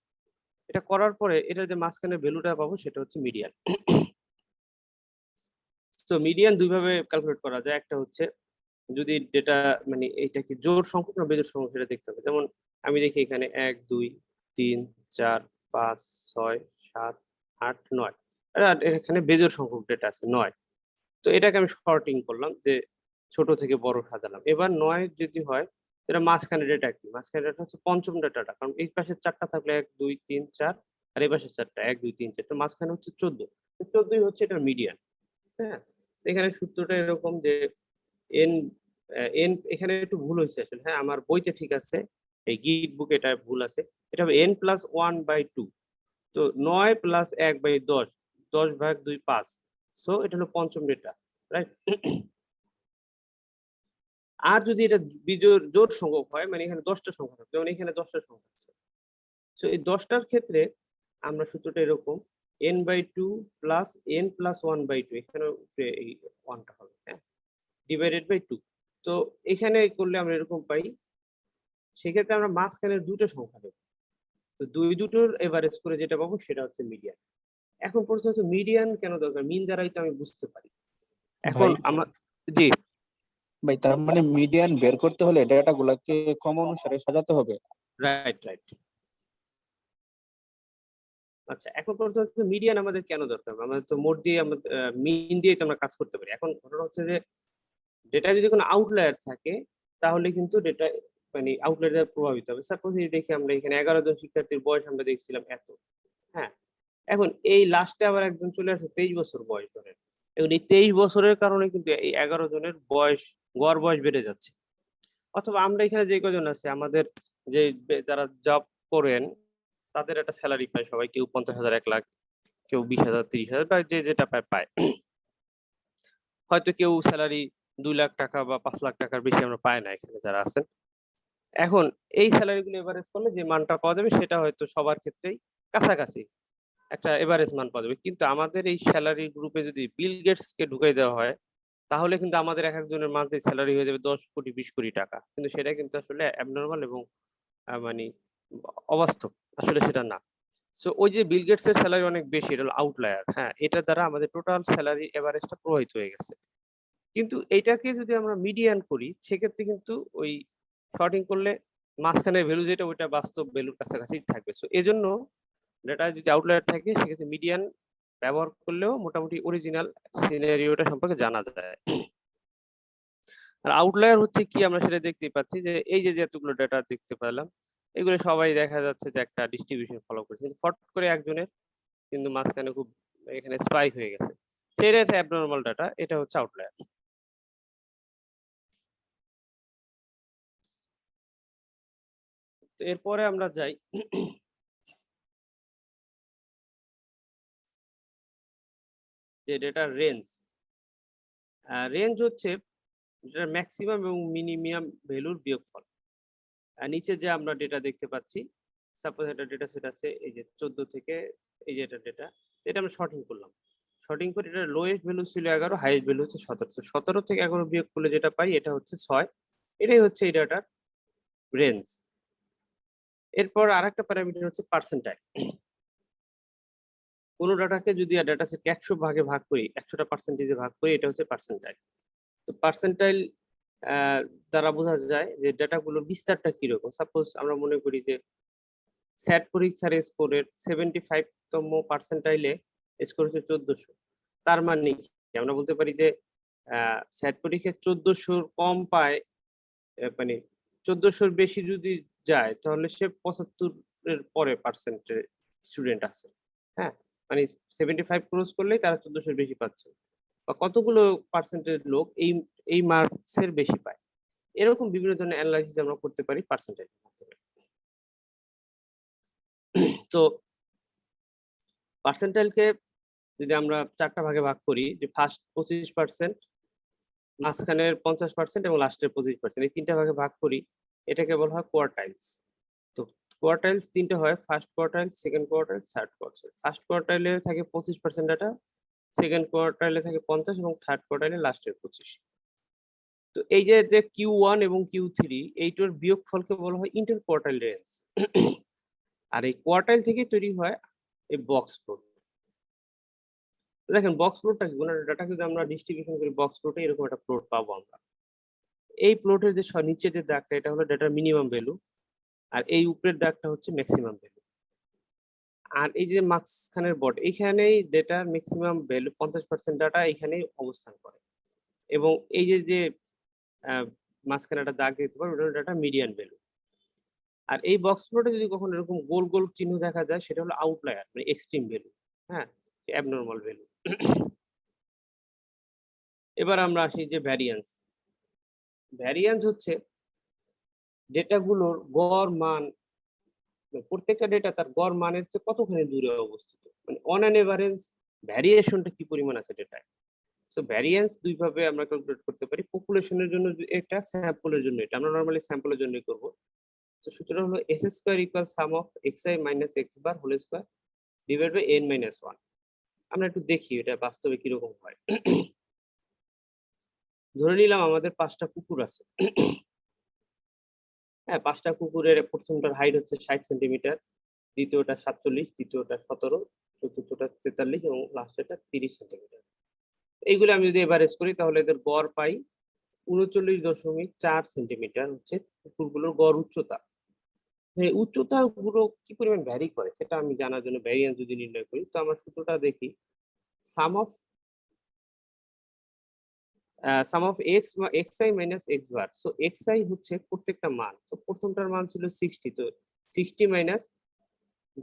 এটা করার পরে এটা যে মাঝখানে ভ্যালুটা পাবো সেটা হচ্ছে মিডিয়ান। তো মিডিয়ান দুইভাবে ক্যালকুলেট করা যায়। একটা হচ্ছে যদি ডেটা মানে এটা কি জোড় সংখ্যক না বেজোড় সংখ্যক সেটা দেখতে হবে। যেমন আমি দেখি এখানে 1, 2, 3, 4, 5, 6, 7, 8, 9, আর এখানে বেজোড় সংখ্যক ডেটা আছে 9। তো এটাকে আমি শর্টিং করলাম, যে ছোট থেকে বড় সাজালাম। এবার 9 যদি হয়, সেটা মাঝখানে ডেটা কি, মাঝখানে ডেটা হচ্ছে পঞ্চম ডেটাটা, কারণ এই পাশে 4টা থাকলে 1, 2, 3, 4, আর এই পাশে 4টা 1, 2, 3, 4, তো মাঝখানে হচ্ছে 14। 14ই হচ্ছে এটা মিডিয়ান। হ্যাঁ, এখানে সূত্রটা এরকম যে এন এন এখানে একটু ভুল হয়েছে আসলে। হ্যাঁ, আমার বইতে ঠিক আছে, এই গিট বুকে এটা ভুল আছে। এটা হবে এন প্লাস 1/2। তো 9 প্লাস 1/10, 10/2 5। সো এটা হলো পঞ্চম ডেটা, রাইট। আর যদি এটা বিজোড় জোড় সংখ্যক হয়, মানে এখানে 10টা সংখ্যা থাকে, যেমন এখানে 10টা সংখ্যা আছে। সো এই 10টার ক্ষেত্রে আমরা সূত্রটা এরকম n/2 প্লাস n প্লাস 1/2, এখানে এই 1টা হবে, হ্যাঁ, ডিভাইডেড বাই 2। তো এখানে করলে আমরা এরকম পাই। সেক্ষেত্রে আমরা মাঝখানের দুটো সংখ্যা নেব। তো দুটোর এভারেজ করে যেটা পাবো সেটা হচ্ছে মিডিয়ান। এখন প্রশ্ন হচ্ছে মিডিয়ান কেন দরকার? মিন দ্বারাই তো আমি বুঝতে পারি। এখন ভাই আমার, জি ভাই তার মানে মিডিয়ান বের করতে হলে ডেটা গুলাকে ক্রম অনুসারে সাজাতে হবে। Right right. আচ্ছা, এখন প্রশ্ন হচ্ছে মিডিয়ান আমাদের কেন দরকার? আমাদের তো মোড দিয়ে আমাদের মিন দিয়ে তো আমরা কাজ করতে পারি। এখন ঘটনা হচ্ছে যে ডেটা যদি কোনো আউটলায়ার থাকে, তাহলে কিন্তু ডেটা মানে আউটলায়ার দ্বারা প্রভাবিত হবে। সাপোজ এই দেখি আমরা এখানে 11 জন শিক্ষার্থীর বয়স আমরা দেখছিলাম এত, হ্যাঁ। এখন এই লাস্টে আবার একজন চলে আসছে 23 বছর বয়স ধরেন। এখন এই 23 বছরের কারণে কিন্তু এই 11 জনের বয়স, গড় বয়স বেড়ে যাচ্ছে। অথবা আমরা এখানে যে কজন আছে আমাদের, যে যারা জব করেন, তাদের একটা স্যালারি পায় সবাই, কেউ 50,000, 1 লাখ, কেউ 20,000, 30,000, বা যে যেটা পায় পায়। হয়তো কেউ স্যালারি 2 লাখ টাকা বা 5 লাখ টাকার বেশি আমরা পাই না এখানে যারা আছেন। এখন এই স্যালারি গুলো এভারেজ করলে যে মানটা পাওয়া যাবে সেটা হয়তো সবার ক্ষেত্রেই কাছাকাছি একটা এভারেজ মান পাওয়া যাবে। কিন্তু আমাদের এই স্যালারি গ্রুপে যদি বিল গেটস কে ঢুকাই দেওয়া হয়, তাহলে কিন্তু আমাদের এক একজনের মান্থলি স্যালারি হয়ে যাবে 10 কোটি 20 কোটি টাকা। কিন্তু সেটা কিন্তু আসলে অ্যাবনরমাল এবং মানে অবাস্তব। আসলে সেটা না। সো ওই যে বিল গেটস এর স্যালারি অনেক বেশি, এটা হলো আউটলায়ার। হ্যাঁ, এটা দ্বারা আমাদের টোটাল স্যালারি এভারেজটা প্রভাবিত হয়ে গেছে। কিন্তু এইটাকে যদি আমরা মিডিয়ান করি সেক্ষেত্রে কিন্তু ওই শর্টিং করলে মাঝখানের ভ্যালু যেটা ওইটা বাস্তব ভ্যালুর কাছাকাছি থাকবে। সো এজন্য ডেটা যদি আউটলায়ার থাকে সেক্ষেত্রে মিডিয়ান ব্যবহার করলেও মোটামুটি অরিজিনাল সিনারিওটা সম্পর্কে জানা যায়। আর আউটলায়ার হচ্ছে কি আমরা সেটা দেখতেই পাচ্ছি যে এই যে এতগুলো ডেটা দেখতে পেলাম এগুলো সবাই দেখা যাচ্ছে যে একটা ডিস্ট্রিবিউশন ফলো করছে, কিন্তু ফট করে একজনের কিন্তু মাঝখানে খুব এখানে স্পাইক হয়ে গেছে, সেটা একটা অ্যাবনর্মাল ডাটা, এটা হচ্ছে আউটলায়ার। তো এরপরে আমরা যাই যে ডেটার রেঞ্জ। রেঞ্জ হচ্ছে ডেটার ম্যাক্সিমাম এবং মিনিমাম ভ্যালুর বিয়োগফল। নিচে যে আমরা ডেটা দেখতে পাচ্ছি, সাপোজ একটা ডেটা সেট আছে এই যে 14 থেকে এই যে এটা ডেটা, এটা আমরা শর্টিং করলাম। শর্টিং করে এটা লোয়েস্ট ভ্যালু ছিল 11, হাইয়েস্ট ভ্যালু হচ্ছে 17। 17 থেকে 11 বিয়োগ করলে যেটা পাই এটা হচ্ছে 6। এটাই হচ্ছে এই ডাটার রেঞ্জ। এরপর আরেকটা প্যারামিটার হচ্ছে পার্সেন্টাইল। কোন ডাটাকে যদি ডাটা সেটকে 100 ভাগে ভাগ করি, 100টা পার্সেন্টেজে ভাগ করি, এটা হচ্ছে পার্সেন্টাইল। তো পার্সেন্টাইল দ্বারা বোঝা যায় যে ডাটাগুলোর বিস্তারটা কিরকম। সাপোজ আমরা মনে করি যে স্যাট পরীক্ষার স্কোরের 75তম পার্সেন্টাইলে স্কোর হচ্ছে 1400। তার মানে কি আমরা বলতে পারি যে স্যাট পরীক্ষায় 1400 কম পায়, মানে 1400 বেশি যদি যায় তাহলে সে 75 এর পরে পার্সেন্টের স্টুডেন্ট আছে। হ্যাঁ, মানে 75 ক্রস করলেই তারা 1400 বেশি পাচ্ছে, বা কতগুলো পার্সেন্টের লোক এই মার্কসের বেশি পায়। এরকম বিভিন্ন ধরনের অ্যানালাইসিস আমরা করতে পারি পার্সেন্টেজের মাধ্যমে। তো পার্সেন্টাইলকে যদি আমরা 4টা ভাগে ভাগ করি, যে ফার্স্ট 25%, মাঝখানের 50% এবং লাস্টের 25%, এই 3টা ভাগে ভাগ করি, এটাকে বলা হয় কোয়ার্টাইলস। তো কোয়ার্টাইলস 3টে হয়, first quartile, second quartile, third quartile. First কোয়ার্টাইলে থাকে 25% ডাটা, সেকেন্ড কোয়ার্টাইলে থাকে 50 এবং থার্ড কোয়ার্টাইলে লাস্টের 25। তো এই যে Q1 এবং Q3 এইটার বিয়োগফলকে বলা হয় ইন্টার কোয়ার্টাইল রেঞ্জ। আর এই কোয়ার্টাইল থেকে তৈরি হয় এই বক্স প্লট। দেখেন বক্স প্লটটা কি, কোনো ডাটা যদি আমরা ডিস্ট্রিবিউশন করি বক্স প্লটে এরকম একটা প্লট পাবো আমরা। এই প্লটের যে নিচে যে দাগটা এটা হলো ডেটার মিনিমাম ভ্যালু, আর এই উপরের দাগটা হচ্ছে ম্যাক্সিমাম ভ্যালু। আর এই যে মাঝখানের বট, এইখানেই ডেটার ম্যাক্সিমাম ভ্যালু 50% ডাটা এখানেই অবস্থান করে, এবং এই যে মাঝখানে একটা দাগ দেখতে পারো ওটা ডাটা মিডিয়ান ভ্যালু। আর এই বক্স প্লটে যদি কখনো এরকম গোল গোল চিহ্ন দেখা যায় সেটা হলো আউটলায়ার, মানে এক্সট্রিম ভ্যালু। হ্যাঁ, অ্যাবনর্মাল ভ্যালু। এবার আমরা আসি যে ভ্যারিয়েন্স। ভ্যারিয়েন্স হচ্ছে ডেটাগুলোর গড় মান, প্রত্যেকটা ডেটা তার গড় মানের চেয়ে কতখানি দূরে অবস্থিত, মানে অন অ্যান এভারেজ ভ্যারিয়েশনটা কি পরিমাণ আছে ডেটায়। সো ভ্যারিয়েন্স দুই ভাবে আমরা ক্যালকুলেট করতে পারি, পপুলেশনের জন্য এটা, স্যাম্পলের জন্য এটা। আমরা নরমালি স্যাম্পলের জন্যই করব। তো সূত্রটা হলো s square equal sum of xi minus x bar whole square divide by n minus 1। আমরা একটু দেখি এটা বাস্তবে কিরকম হয়। ধরে নিলাম আমাদের 5টা কুকুর আছে। হ্যাঁ, 5টা কুকুরের প্রথমটার হাইট হচ্ছে 60 সেন্টিমিটার, দ্বিতীয়টা 47, তৃতীয়টা 17, চতুর্থটা 43 এবং লাস্টেরটা 30 সেন্টিমিটার। এইগুলো আমি যদি এভারেজ করি তাহলে এদের গড় পাই 39.4 সেন্টিমিটার হচ্ছে কুকুরগুলোর গড় উচ্চতা। এই উচ্চতা গুলো কি পরিমাণ ভ্যারি করে সেটা আমি জানার জন্য ভ্যারিয়েন্স যদি নির্ণয় করি, তো আমার সূত্রটা দেখি, sum of xi minus x bar. So xi হচ্ছে প্রত্যেকটা মান, তো প্রথমটার মান ছিল 60, তো 60 মাইনাস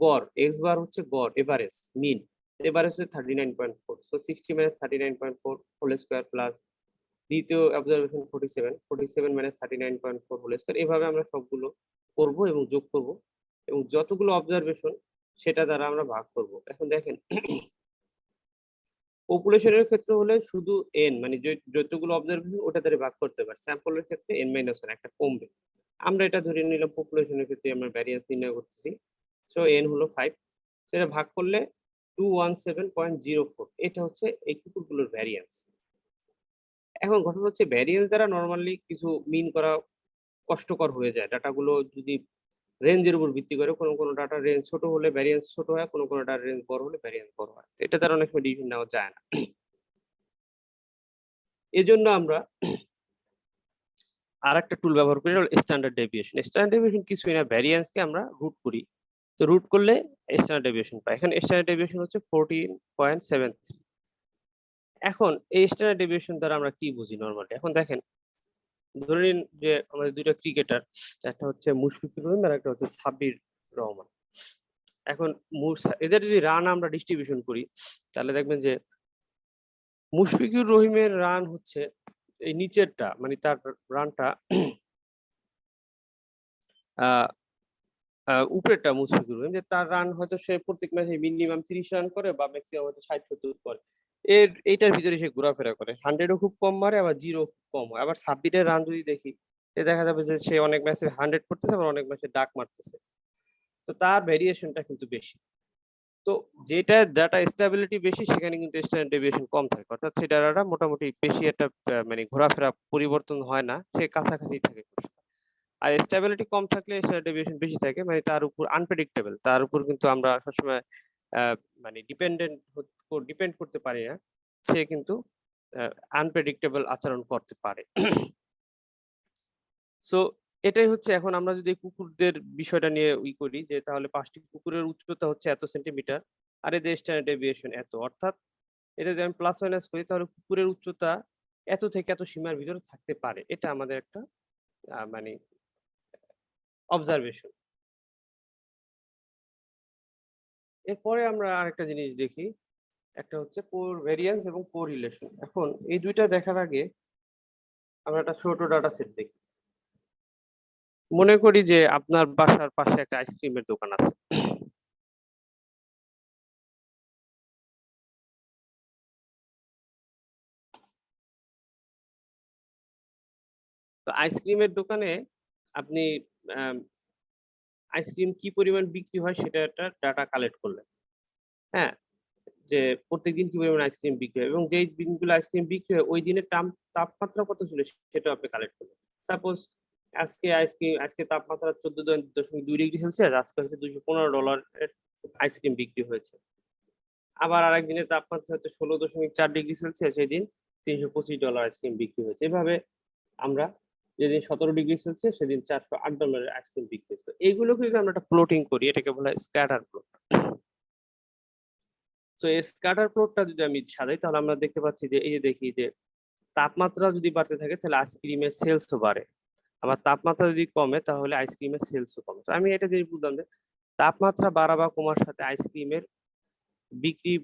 গড়, x বার হচ্ছে গড় এভারেজ মিন, এভারেজ হচ্ছে 39.4। So 60 minus 39.4 whole square plus দ্বিতীয় অবজারভেশন 47 মাইনাস 39.4 হোল স্কয়ার। এভাবে আমরা সবগুলো করব এবং যোগ করব, এবং যতগুলো অবজারভেশন সেটা দ্বারা আমরা ভাগ করব। এখন দেখেন পপুলেশনের ক্ষেত্রে হলে শুধু n, মানে যতগুলো অবজারভেশন ওটা দ্বারা ভাগ করতে পারে। স্যাম্পলের ক্ষেত্রে n-1 একটা কমবে। আমরা এটা ধরে নিলাম পপুলেশনের ক্ষেত্রে আমরা ভ্যারিয়েন্স নির্ণয় করতেছি। সো n হলো 5, সেটা ভাগ করলে 217.04। এটা হচ্ছে এই কুকুরগুলোর ভ্যারিয়েন্স। এখন ঘটনা হচ্ছে ভ্যারিয়েন্স দ্বারা নরমালি কিছু মিন করা কষ্টকর হয়ে যায়। ডাটাগুলো যদি রেঞ্জের উপর ভিত্তি করে কোনো কোনো ডাটার রেঞ্জ ছোট হলে ভ্যারিয়েন্স ছোট হয়, কোনো কোনো ডাটার রেঞ্জ বড় হলে ভ্যারিয়েন্স বড় হয়। তো এটা দ্বারা অনেক সময় ডিসিশন নেওয়া যায় না। এই জন্য আমরা আর একটা টুল ব্যবহার করি, স্ট্যান্ডার্ড ডেভিয়েশন। স্ট্যান্ডার্ড ডেভিয়েশন কিছুই না, ভ্যারিয়েন্সকে আমরা রুট করি। তো রুট করলে স্ট্যান্ডার্ড ডেভিয়েশন পাই। এখানে স্ট্যান্ডার্ড ডেভিয়েশন হচ্ছে 14.73। এখন এই স্ট্যান্ডার্ড ডেভিয়েশন দ্বারা আমরা কি বুঝি নরমালি? এখন দেখেন, ধরে নিন যে আমাদের দুইটা ক্রিকেটার, একটা হচ্ছে মুশফিকুর রহিম আর একটা হচ্ছে সাব্বির রহমান। এখন এদের যদি রান আমরা ডিস্ট্রিবিউশন করি, তাহলে দেখবেন যে মুশফিকুর রহিমের রান হচ্ছে এই নিচেরটা, মানে তার রানটা উপরেরটা মুশফিকুর রহিম, যে তার রান হয়তো সে প্রত্যেক ম্যাচে মিনিমাম 30 রান করে বা ম্যাক্সিমাম হয়তো 60-70 করে। এইটার ভিতরে সে ঘোরাফেরা করে, 100ও খুব কম মারে, আবার 0 খুব কম হয়। আবার সাব্বিরের রান যদি দেখি, দেখা যাবে যে সে অনেক ম্যাচে 100 করতেছে, আবার অনেক ম্যাচে ডাক মারতেছে। তো তার ভেরিয়েশনটা কিন্তু বেশি। তো যেটা ডাটা স্টেবিলিটি বেশি, সেখানে কিন্তু স্ট্যান্ডার্ড ডেভিয়েশন কম থাকে, অর্থাৎ সেই ডাটাটা মোটামুটি বেশি একটা মানে ঘোরাফেরা পরিবর্তন হয় না, সে কাছাকাছি থাকে। আর স্টেবিলিটি কম থাকলে স্ট্যান্ডার্ড ডেভিয়েশন বেশি থাকে, মানে তার উপর আনপ্রেডিক্টেবল, তার উপর কিন্তু আমরা সবসময় মানে ডিপেন্ড করতে পারি না, সে কিন্তু আনপ্রেডিক্টেবল আচরণ করতে পারে। সো এটাই হচ্ছে, এখন আমরা যদি কুকুরদের বিষয়টা নিয়ে করি, যে তাহলে 5টি কুকুরের উচ্চতা হচ্ছে এত সেন্টিমিটার, আর এদের স্ট্যান্ডার্ড ডেভিয়েশন এত, অর্থাৎ এটা যদি আমি প্লাস মাইনাস করি, তাহলে কুকুরের উচ্চতা এত থেকে এত সীমার ভিতরে থাকতে পারে। এটা আমাদের একটা মানে অবজারভেশন। এরপরে আমরা আরেকটা জিনিস দেখি, একটা হচ্ছে কোভেরিয়েন্স এবং কোরিলেশন। এখন এই দুইটা দেখার আগে আমরা একটা ছোট ডাটা সেট দেখি। মনে করি যে আপনার বাসার পাশে একটা আইসক্রিমের দোকান আছে। তো আইসক্রিমের দোকানে আপনি আইসক্রিম কি পরিমাণ বিক্রি হয় সেটা একটা ডাটা কালেক্ট করলেন। হ্যাঁ, যে প্রত্যেকদিন কি পরিমাণ আইসক্রিম বিক্রি হয়, এবং যেই দিনগুলো আইসক্রিম বিক্রি হয় ওই দিনের তাপমাত্রা কত ছিল সেটা আপনি কালেক্ট করলেন। সাপোজ আজকে তাপমাত্রা 14.2 ডিগ্রি সেলসিয়াস, আজকে হচ্ছে $215 আইসক্রিম বিক্রি হয়েছে। আবার আরেক দিনের তাপমাত্রা হচ্ছে 16.4 ডিগ্রি সেলসিয়াস, সেই দিন $325 আইসক্রিম বিক্রি হয়েছে। এভাবে আমরা যেদিন 17 ডিগ্রি সেলসিয়াস সেদিন $408 আইসক্রিম বিক্রি হয়েছে। এইগুলোকে যদি আমরা একটা প্লটিং করি, এটাকে বলা হয় স্ক্যাটার প্লট। তো এই স্ক্যাটার প্লটটা যদি আমি সাজাই, তাহলে আমরা দেখতে পাচ্ছি যে এই যে দেখি যে তাপমাত্রা যদি বাড়তে থাকে তাহলে আইসক্রিমের সেলসও বাড়ে, আবার তাপমাত্রা যদি কমে তাহলে আইসক্রিমের সেলসও কমে। তো আমি এটা দিয়ে বুঝলাম যে তাপমাত্রা বাড়া বা কমার সাথে আইসক্রিমের বিক্রি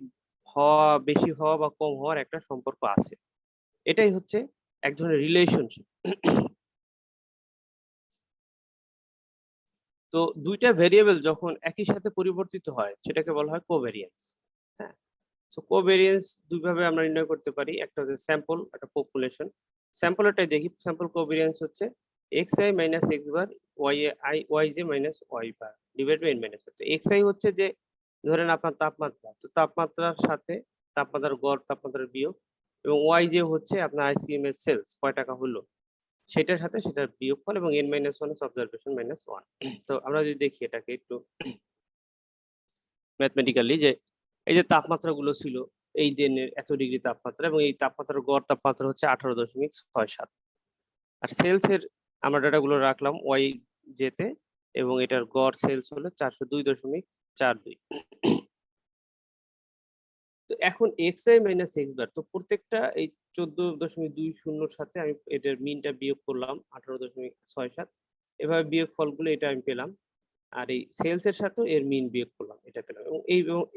হওয়া, বেশি হওয়া বা কম হওয়ার একটা সম্পর্ক আছে। এটাই হচ্ছে এক ধরনের রিলেশনশিপ। তো দুইটা ভেরিয়েবল যখন একই সাথে পরিবর্তিত হয় সেটাকে বলা হয় কোভেরিয়েন্স। হ্যাঁ, সো কোভেরিয়েন্স দুইভাবে আমরা নির্ণয় করতে পারি, একটা হচ্ছে স্যাম্পল, একটা পপুলেশন। স্যাম্পলটাই দেখি, স্যাম্পল কোভেরিয়েন্স হচ্ছে xi minus x bar yj minus y bar divide by n minus. তো xi হচ্ছে যে ধরেন আপনার তাপমাত্রা, তো তাপমাত্রার সাথে তাপমাত্রার গড়, তাপমাত্রার বিয়োগ, এবং yj হচ্ছে আপনার আইসক্রিমের সেলস কয় টাকা হলো সেটার সাথে সেটার বিয়োগফল, এবং n মাইনাস 1 অবজারভেশন মাইনাস 1। তো আমরা যদি দেখি এটাকে একটু ম্যাথমেটিক্যালি, যে এই যে তাপমাত্রা গুলো ছিল এই দিনের এত ডিগ্রি তাপমাত্রা, এবং এই তাপমাত্রার গড় তাপমাত্রা হচ্ছে 18.67, আর সেলস এর আমরা ডাটা গুলো রাখলাম ওয়াই জেতে, এবং এটার গড় সেলস হলো 402.42। তো এখন xi মাইনাস x বার, তো প্রত্যেকটা এই 14.20 সাথে আমি এটার মিনটা বিয়োগ করলাম 18.67, এভাবে বিয়োগ ফলগুলো এটা আমি পেলাম। আর এই সেলস এর সাথে এর মিন বিয়োগ করলাম, এটা পেলাম। এবং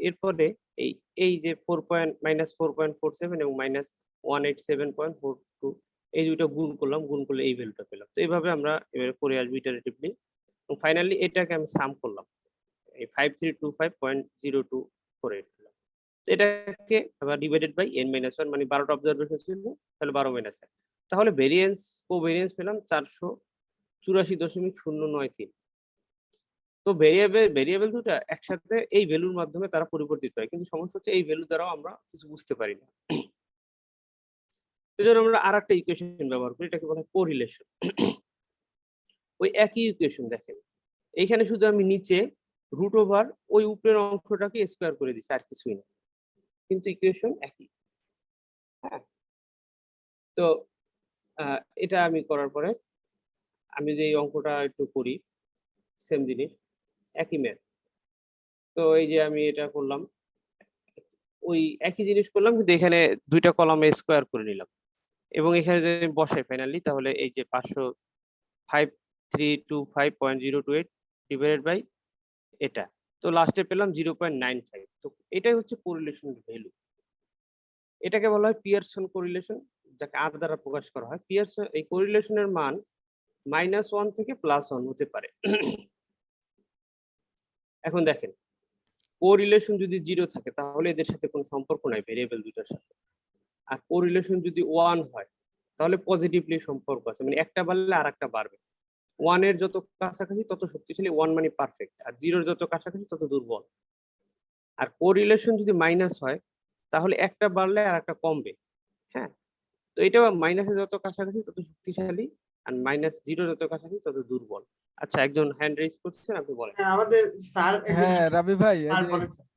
এরপরে এই এই যে 4.47 এবং -187.42, এই দুটো গুণ করলাম, গুণ করলে এই ভ্যালুটা পেলাম। তো এইভাবে আমরা এবারে করে আসবো ইটারেটিভলি, এবং ফাইনালি এটাকে আমি সাম করলাম, এই 5325.02 করে পেলাম। তো এটাকে আবার ডিভাইডেড বাই n-1, মানে 12টা অবজারভেশন ছিল, তাহলে 12 মাইনাস 1, তাহলে কোভেরিয়েন্স পেলাম 484.093। তো ভেরিয়েবল দুটো একসাথে এই ভ্যালুর মাধ্যমে তারা পরিবর্তিত হয়, কিন্তু সমস্যা হচ্ছে এই ভ্যালু দ্বারাও আমরা কিছু বুঝতে পারি না। তো জন্য আমরা আরেকটা ইকুয়েশন ব্যবহার করি, এটাকে বলা হয় কোরিলেশন। ওই একই ইকুয়েশন দেখেন, এইখানে শুধু আমি নিচে রুট ওভার ওই উপরের অংশটাকে স্কোয়ার করে দিচ্ছি, আর কিছুই না, কিন্তু ইকুয়েশন একই। হ্যাঁ, তো এটা আমি করার পরে আমি যে এই অঙ্কটা একটু করি, সেম জিনিস, একই ম্যাথ। তো এই যে আমি এটা করলাম, ওই একই জিনিস করলাম, কিন্তু এখানে দুইটা কলামে স্কোয়ার করে নিলাম, এবং এখানে যদি আমি বসাই ফাইনালি, তাহলে এই যে 55325.028 ডিভাইডেড বাই এটা, তো লাস্টে পেলাম 0.95। তো এটাই হচ্ছে কোরিলেশন ভ্যালু। এটাকে বলা হয় পিয়ারসন কোরিলেশন, যাকে আর দ্বারা প্রকাশ করা হয়। পিয়ারসন এই কোরিলেশনের মান -1 থেকে +1 হতে পারে। এখন দেখেন, কোরিলেশন যদি 0 থাকে তাহলে এদের সাথে কোনো সম্পর্ক নাই ভেরিয়েবল দুটোর সাথে, আর কোরিলেশন যদি 1 হয় তাহলে পজিটিভলি সম্পর্ক আছে, মানে একটা বাড়লে আর একটা বাড়বে। 1 এর যত কাছাকাছি তত শক্তিশালী, 1 মানে পারফেক্ট, আর 0 যত কাছাকাছি তত দুর্বল। আর কোরিলেশন যদি মাইনাস হয় তাহলে একটা বাড়লে আর একটা কমবে। হ্যাঁ, তো এটা মাইনাসে যত কাছাকাছি তত শক্তিশালী, আর -0 যত কাছাকাছি তত দুর্বল। আচ্ছা, একজন হ্যান্ড রেজ করছেন, আপনি বলেন। হ্যাঁ, আমাদের স্যার হ্যাঁ রাবি ভাই, এই স্যার যে বলেন স্যার।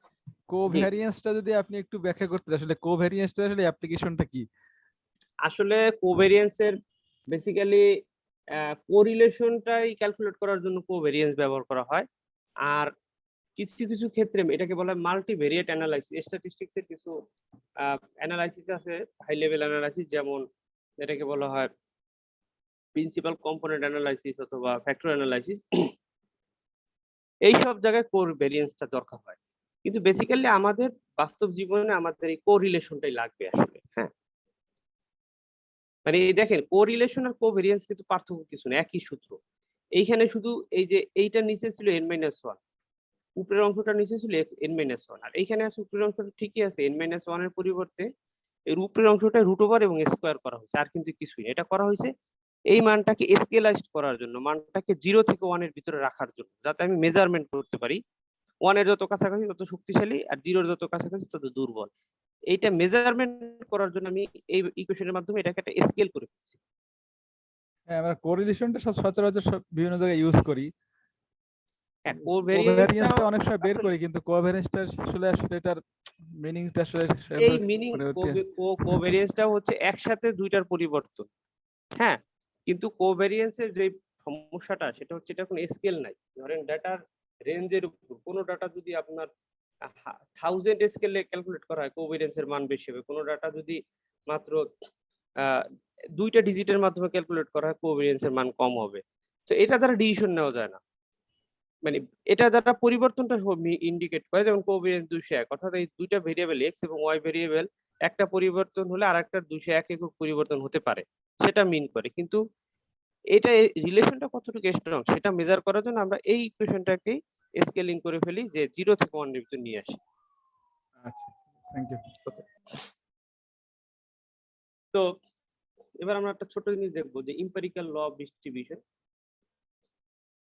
কোভ্যারিয়েন্সটা যদি আপনি একটু ব্যাখ্যা করতেন, আসলে কোভ্যারিয়েন্সটা আসলে অ্যাপ্লিকেশনটা কি? আসলে কোভেরিয়েন্সের বেসিক্যালি কোরিলেশনটাই ক্যালকুলেট করার জন্য কোভেরিয়েন্স ব্যবহার করা হয়। আর কিছু কিছু ক্ষেত্রে এটাকে বলা হয় মাল্টিভেরিয়েট অ্যানালাইসিস। স্ট্যাটিস্টিক্স এর কিছু অ্যানালাইসিস আছে, হাই লেভেল অ্যানালাইসিস, যেমন এটাকে বলা হয় প্রিন্সিপাল কম্পোনেন্ট অ্যানালাইসিস অথবা ফ্যাক্টর অ্যানালাইসিস। এই সব জায়গায় কোভেরিয়েন্সটা দরকার হয়, কিন্তু বেসিক্যালি আমাদের বাস্তব জীবনে আমাদের এই কোরিলেশনটাই লাগবে আসলে। হ্যাঁ, মানে এই দেখেন, কোরিলেশন আর কোভেরিয়েন্স কিন্তু পার্থক্য কিছু না, একই সূত্র। এইখানে শুধু এই যে এইটা নিচে ছিল n-1, উপরের অংশটা নিচে ছিল n-1, আর এইখানে আছে উপরের অংশটা ঠিকই আছে n-1 এর পরিবর্তে এর উপরের অংশটা রুট ওভার এবং স্কোয়ার করা হয়েছে, আর কিন্তু কিছুই না। এটা করা হয়েছে এই মানটাকে স্কেলাইজড করার জন্য, মানটাকে 0 থেকে 1 এর ভিতরে রাখার জন্য, যাতে আমি মেজারমেন্ট করতে পারি 1 এর যত কাছাকাছি তত শক্তিশালী, আর 0 এর যত কাছাকাছি তত দুর্বল। এইটা মেজারমেন্ট করার জন্য আমি এই ইকুয়েশনের মাধ্যমে এটাকে একটা স্কেল করে ফেলছি। হ্যাঁ, আমরা কোরিলেশনটা সচরাচর বিভিন্ন জায়গায় ইউজ করি। হ্যাঁ, কোভ্যারিয়েন্সটা অনেক সময় বের করি, কিন্তু কোভ্যারিয়েন্সটা আসলে আসলে এটার মিনিংটা আসলে এই মিনিং কোভেরিয়েন্সটা হচ্ছে একসাথে দুইটার পরিবর্তন। হ্যাঁ, কিন্তু কোভেরিয়েন্সের যে সমস্যাটা সেটা হচ্ছে এটা কোনো স্কেল নাই। ধরেন ডাটার রেঞ্জের উপর কোনো ডাটা যদি আপনার 1000 স্কেলে ক্যালকুলেট করা হয়, কোভেরিয়েন্সের মান বেশি হবে। কোনো ডাটা যদি মাত্র দুইটা ডিজিটের মাধ্যমে ক্যালকুলেট করা হয়, কোভেরিয়েন্সের মান কম হবে। তো এটা দ্বারা ডিসিশন নেওয়া যায় না, মানে এটা দ্বারা পরিবর্তনটা ইন্ডিকেট করে, যেমন কোভেরিয়েন্স 201, অর্থাৎ এই দুইটা ভেরিয়েবল এক্স এবং ওয়াই ভেরিয়েবল একটা পরিবর্তন হলে আরেকটার 201 একক পরিবর্তন হতে পারে, সেটা মিন করে। কিন্তু এটা রিলেশনটা কতটুকু স্ট্রং সেটা মেজার করার জন্য আমরা এই ইকুয়েশনটাকে স্কেলিং করে ফেলি, যে 0 থেকে 1 এর ভিতর নিয়ে আসি। আচ্ছা, থ্যাংক ইউ। তো এবার আমরা একটা ছোট জিনিস দেখবো, যে empirical law of distribution.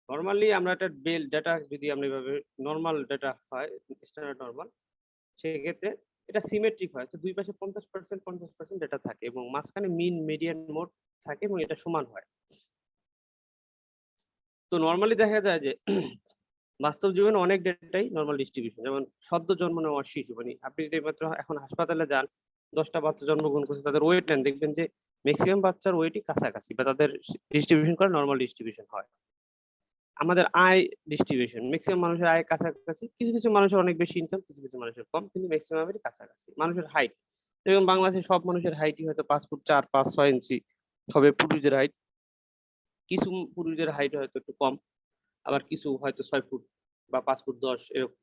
Normally আমরা একটা বেল ডাটা যদি আমরা এভাবে নরমাল ডাটা হয়, স্ট্যান্ডার্ড নরমাল, সেক্ষেত্রে এটা সিমেট্রিক হয়। তো দুই পাশে 50% 50% ডেটা থাকে এবং মাঝখানে মিন মিডিয়ান মোড থাকে এবং এটা সমান হয়। তো নরমালি দেখা যায় যে বাস্তব জীবনে অনেক ডেটাই নরমাল ডিস্ট্রিবিউশন, যেমন সদ্য জন্ম নেওয়া শিশু, মানে আপনি যদি মাত্র এখন হাসপাতালে যান, 10টা বাচ্চা জন্মগ্রহণ করছে, তাদের ওয়েট নেন, দেখবেন যে ম্যাক্সিমাম বাচ্চার ওয়েটই কাছাকাছি, বা তাদের ডিস্ট্রিবিউশন করে নরমাল ডিস্ট্রিবিউশন হয়। আমাদের আয় ডিস্ট্রিবিউশন, ম্যাক্সিমাম মানুষের আয় কাছাকাছি, কিছু কিছু মানুষের অনেক বেশি ইনকাম, কিছু কিছু মানুষের কম, কিন্তু ম্যাক্সিমামেরই কাছাকাছি। মানুষের হাইট, এবং বাংলাদেশের সব মানুষের হাইটই হয়তো 5 ফুট 4, 5, 6 ইঞ্চি হবে পুরুষদের হাইট। কিছু পুরুষদের হাইট হয়তো একটু কম, আবার কিছু হয়তো 6 ফুট বা 5 ফুট 10 এরকম।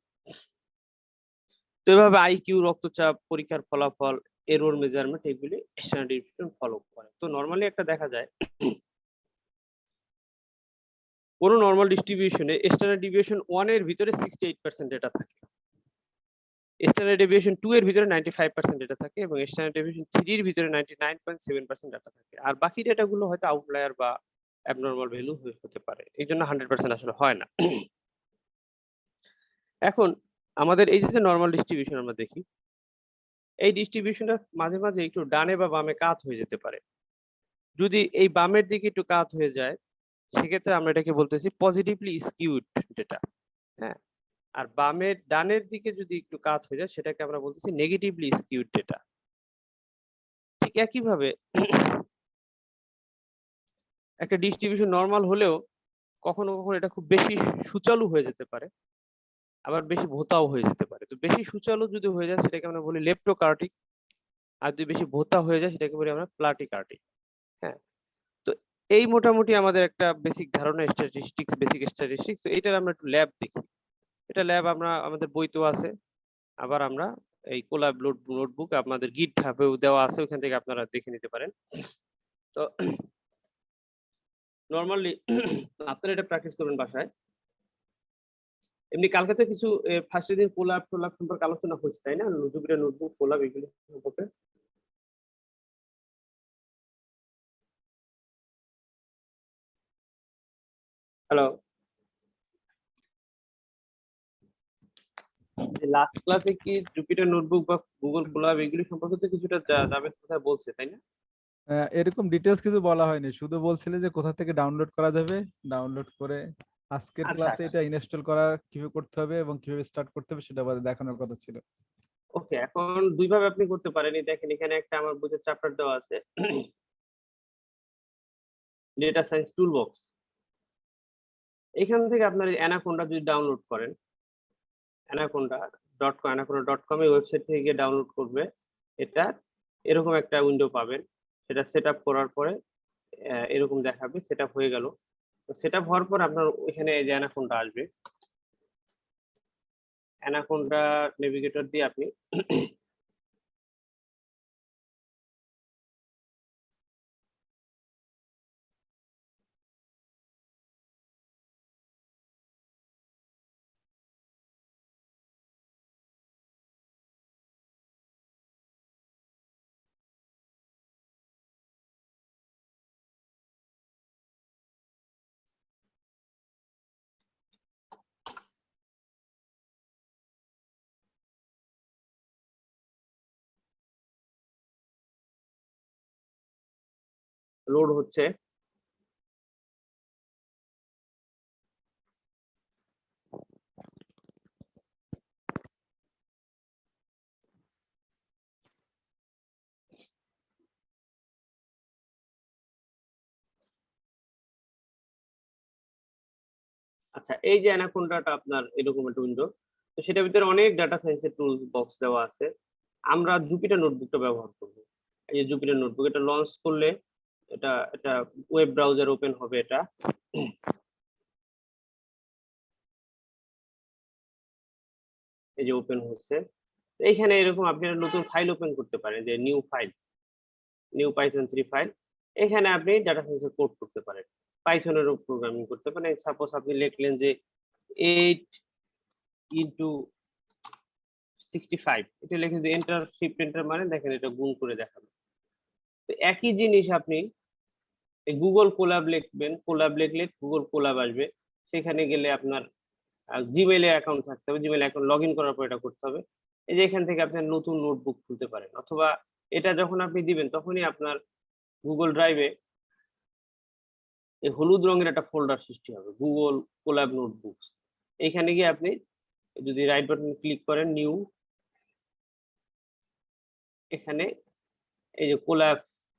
তো এভাবে আইকিউ, রক্তচাপ পরীক্ষার ফলাফল, এরর মেজারমেন্ট, এগুলি স্ট্যান্ডার্ড ডিভিশন ফলো করে। তো নরমালি একটা দেখা যায় কোনো নরমাল ডিস্ট্রিবিউশনে স্ট্যান্ডার্ড ডিভিয়েশন 1 এর ভিতরে 68% ডেটা থাকে, স্ট্যান্ডার্ড ডেভিয়েশন 2 এর ভিতরে 95% ডেটা থাকে, এবং স্ট্যান্ডার্ড ডেভিয়েশন 3 এর ভিতরে 99.7% ডেটা থাকে। আর বাকি ডেটাগুলো হয়তো আউটলায়ার বা অ্যাবনরমাল ভ্যালু হতে পারে, এই জন্য 100% আসলে হয় না। এখন আমাদের এই যে নরমাল ডিস্ট্রিবিউশন আমরা দেখি, এই ডিস্ট্রিবিউশনটা মাঝে মাঝে একটু ডানে বা বামে কাত হয়ে যেতে পারে। যদি এই বামের দিকে একটু কাত হয়ে যায়, সেক্ষেত্রে আমরা এটাকে বলতেছি পজিটিভলি স্কিউড ডেটা। হ্যাঁ, আর ডানের দিকে যদি একটু কাত হয়ে যায় সেটাকে আমরা বলতেছি নেগেটিভলি স্কিউড ডেটা। ঠিক একইভাবে একটা ডিস্ট্রিবিউশন নরমাল হলেও কখনো কখনো এটা খুব বেশি সুচালু হয়ে যেতে পারে, আবার বেশি ভোঁতাও হয়ে যেতে পারে। তো বেশি সুচালু যদি হয়ে যায় সেটাকে আমরা বলি লেপ্টোকার্টিক, আর যদি বেশি ভোঁতা হয়ে যায় সেটাকে বলি আমরা প্লাটিকার্টিক। হ্যাঁ, তো এই মোটামুটি আমাদের একটা বেসিক ধারণা স্ট্যাটিস্টিক্স, বেসিক স্ট্যাটিস্টিক্স। তো এটার আমরা একটু ল্যাব দেখি। এটা ল্যাব আমরা আমাদের বইতেও আছে, আবার আমরা এই কোলাব নোটবুক আপনাদের গিটহাবেও দেওয়া আছে, ওইখান থেকে আপনারা দেখে নিতে পারেন। তো নরমালি আপনারা এটা প্র্যাকটিস করবেন বাসায়। এমনি কালকে তো কিছু ফার্স্টের দিন কোলাব টোলাব সম্পর্কে আলোচনা হয়েছে, তাই না? জুপিটার নোটবুক, কোলাব এগুলো সম্পর্কে। হ্যালো, লাস্ট ক্লাসে কি জুপিটার নোটবুক বা গুগল কোলাব এগুলি সম্পর্কে তো কিছুটা জাভেদ কথা বলছে, তাই না? এরকম ডিটেলস কিছু বলা হয়নি, শুধু বলছিলে যে কোথা থেকে ডাউনলোড করা যাবে, ডাউনলোড করে আজকের আচ্ছা, ক্লাসে এটা ইনস্টল করা কিভাবে করতে হবে এবং কিভাবে স্টার্ট করতে হবে সেটা বাদে দেখানোর কথা ছিল। ওকে। এখন দুই ভাবে আপনি করতে পারেন। এই দেখেন এখানে একটা আমার বইতে চ্যাপ্টার দেওয়া আছে, ডেটা সায়েন্স টুলবক্স। এখান থেকে আপনার অ্যানাকোন্ডা যদি ডাউনলোড করেন, anaconda.com এই ওয়েবসাইট থেকে গিয়ে ডাউনলোড করবে, এটা এরকম একটা উইন্ডো পাবেন। সেটা সেটআপ করার পরে এরকম দেখাবে সেটআপ হয়ে গেল। তো সেটআপ হওয়ার পর আপনার এখানে এই যে অ্যানাকোন্ডা আসবে, অ্যানাকোন্ডা নেভিগেটর দিয়ে আপনি লোড হচ্ছে। আচ্ছা, এই যে অ্যানাকোন্ডাটা আপনার এরকম একটা উইন্ডো। তো সেটার ভিতরে অনেক ডাটা সায়েন্সের টুলস বক্স দেওয়া আছে। আমরা জুপিটার নোটবুকটা ব্যবহার করব। এই যে জুপিটার নোটবুক, এটা লঞ্চ করলে এটা এটা ওয়েব ব্রাউজার ওপেন হবে। এটা এই যে ওপেন হচ্ছে। এইখানে এরকম আপনি একটা নতুন ফাইল ওপেন করতে পারেন, যে new file, new Python 3 file. এখানে আপনি ডাটা সায়েন্সের কোড করতে পারেন, পাইথনের প্রোগ্রামিং করতে পারেন। সাপোজ আপনি লিখলেন যে 8 ইনটু 65, এটা লিখে যদি এন্টার শিফট এন্টার মানে দেখেন এটা গুণ করে দেখাবে। তো একই জিনিস আপনি এই গুগল কোলাব লিখবেন, কোলাব লিখলে গুগল কোলাব আসবে। সেখানে গেলে আপনার জিমেইলে অ্যাকাউন্ট থাকতে হবে, জিমেইল অ্যাকাউন্ট লগইন করার পর এটা করতে হবে। এই যে এখান থেকে আপনি নতুন নোটবুক খুলতে পারেন, অথবা এটা যখন আপনি দিবেন তখনই আপনার গুগল ড্রাইভে এই হলুদ রঙের একটা ফোল্ডার সৃষ্টি হবে, গুগল কোলাব নোটবুকস। এইখানে গিয়ে আপনি যদি রাইট বাটন ক্লিক করেন, নিউ, এখানে এই যে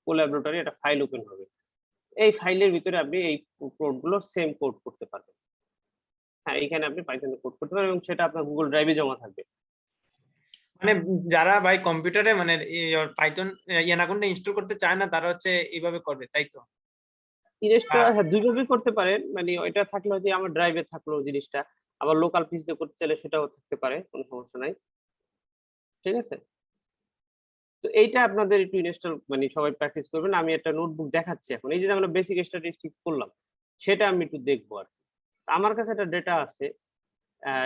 কোলাবরেটরি একটা ফাইল ওপেন হবে। এই ফাইলের ভিতরে আপনি এই কোডগুলো সেম কোড করতে পারবেন। হ্যাঁ, এখানে আপনি পাইথনে কোড করতে পারবেন এবং সেটা আপনার গুগল ড্রাইভে জমা থাকবে। মানে যারা ভাই কম্পিউটারে মানে পাইথন অ্যানাকোন্ডা ইনস্টল করতে চায় না তারা হচ্ছে এইভাবে করবে, তাই তো? জিনিসটা হ্যাঁ, দুই ভাবেই করতে পারেন। মানে ওইটা থাকলো যে আমার ড্রাইভে থাকলো জিনিসটা, আবার লোকাল পিস দিয়ে করতে চাইলে সেটাও থাকতে পারে, কোনো সমস্যা নাই। ঠিক আছে? তো এইটা আপনাদের একটু ইনস্টল মানে সবাই প্র্যাকটিস করবেন। আমি একটা নোটবুক দেখাচ্ছি এখন। এই যে আমরা বেসিক স্ট্যাটিস্টিক্স করলাম, সেটা আমি একটু দেখবো আর কি। আমার কাছে একটা ডেটা আছে।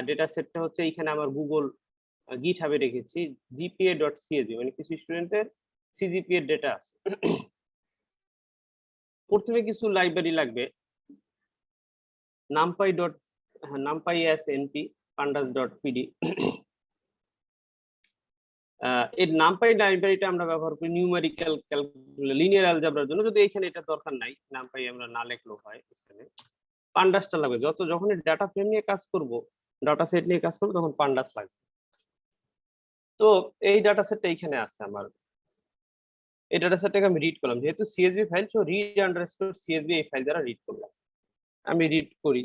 ডেটা সেটটা হচ্ছে এইখানে আমার গুগল গিটহাবে রেখেছি, gpa.csv, মানে কিছু স্টুডেন্টের সিজিপিএ ডেটা আছে। প্রথমে কিছু লাইব্রেরি লাগবে, numpy dot numpy as np pandas.pd। এর নামপাই লাইব্রেরিটা আমরা ব্যবহার করি নিউমেরিক্যাল লিনিয়ার অ্যালজেব্রার জন্য, যদি এখানে এটা দরকার নাই, নামপাই আমরা না লিখলেও হয়। এখানে পান্ডাসটা লাগবে, যখনই ডাটা ফ্রেম নিয়ে কাজ করব, ডাটা সেট নিয়ে কাজ করবো, তখন পান্ডাস লাগবে। তো এই ডাটা সেটটা এখানে আছে আমার, এই ডাটা সেটটাকে আমি রিড করলাম, যেহেতু সিএসভি ফাইল, তো রিড আন্ডারস্কোর সিএসভি এই ফাইল দ্বারা রিড করলাম। আমি রিড করি,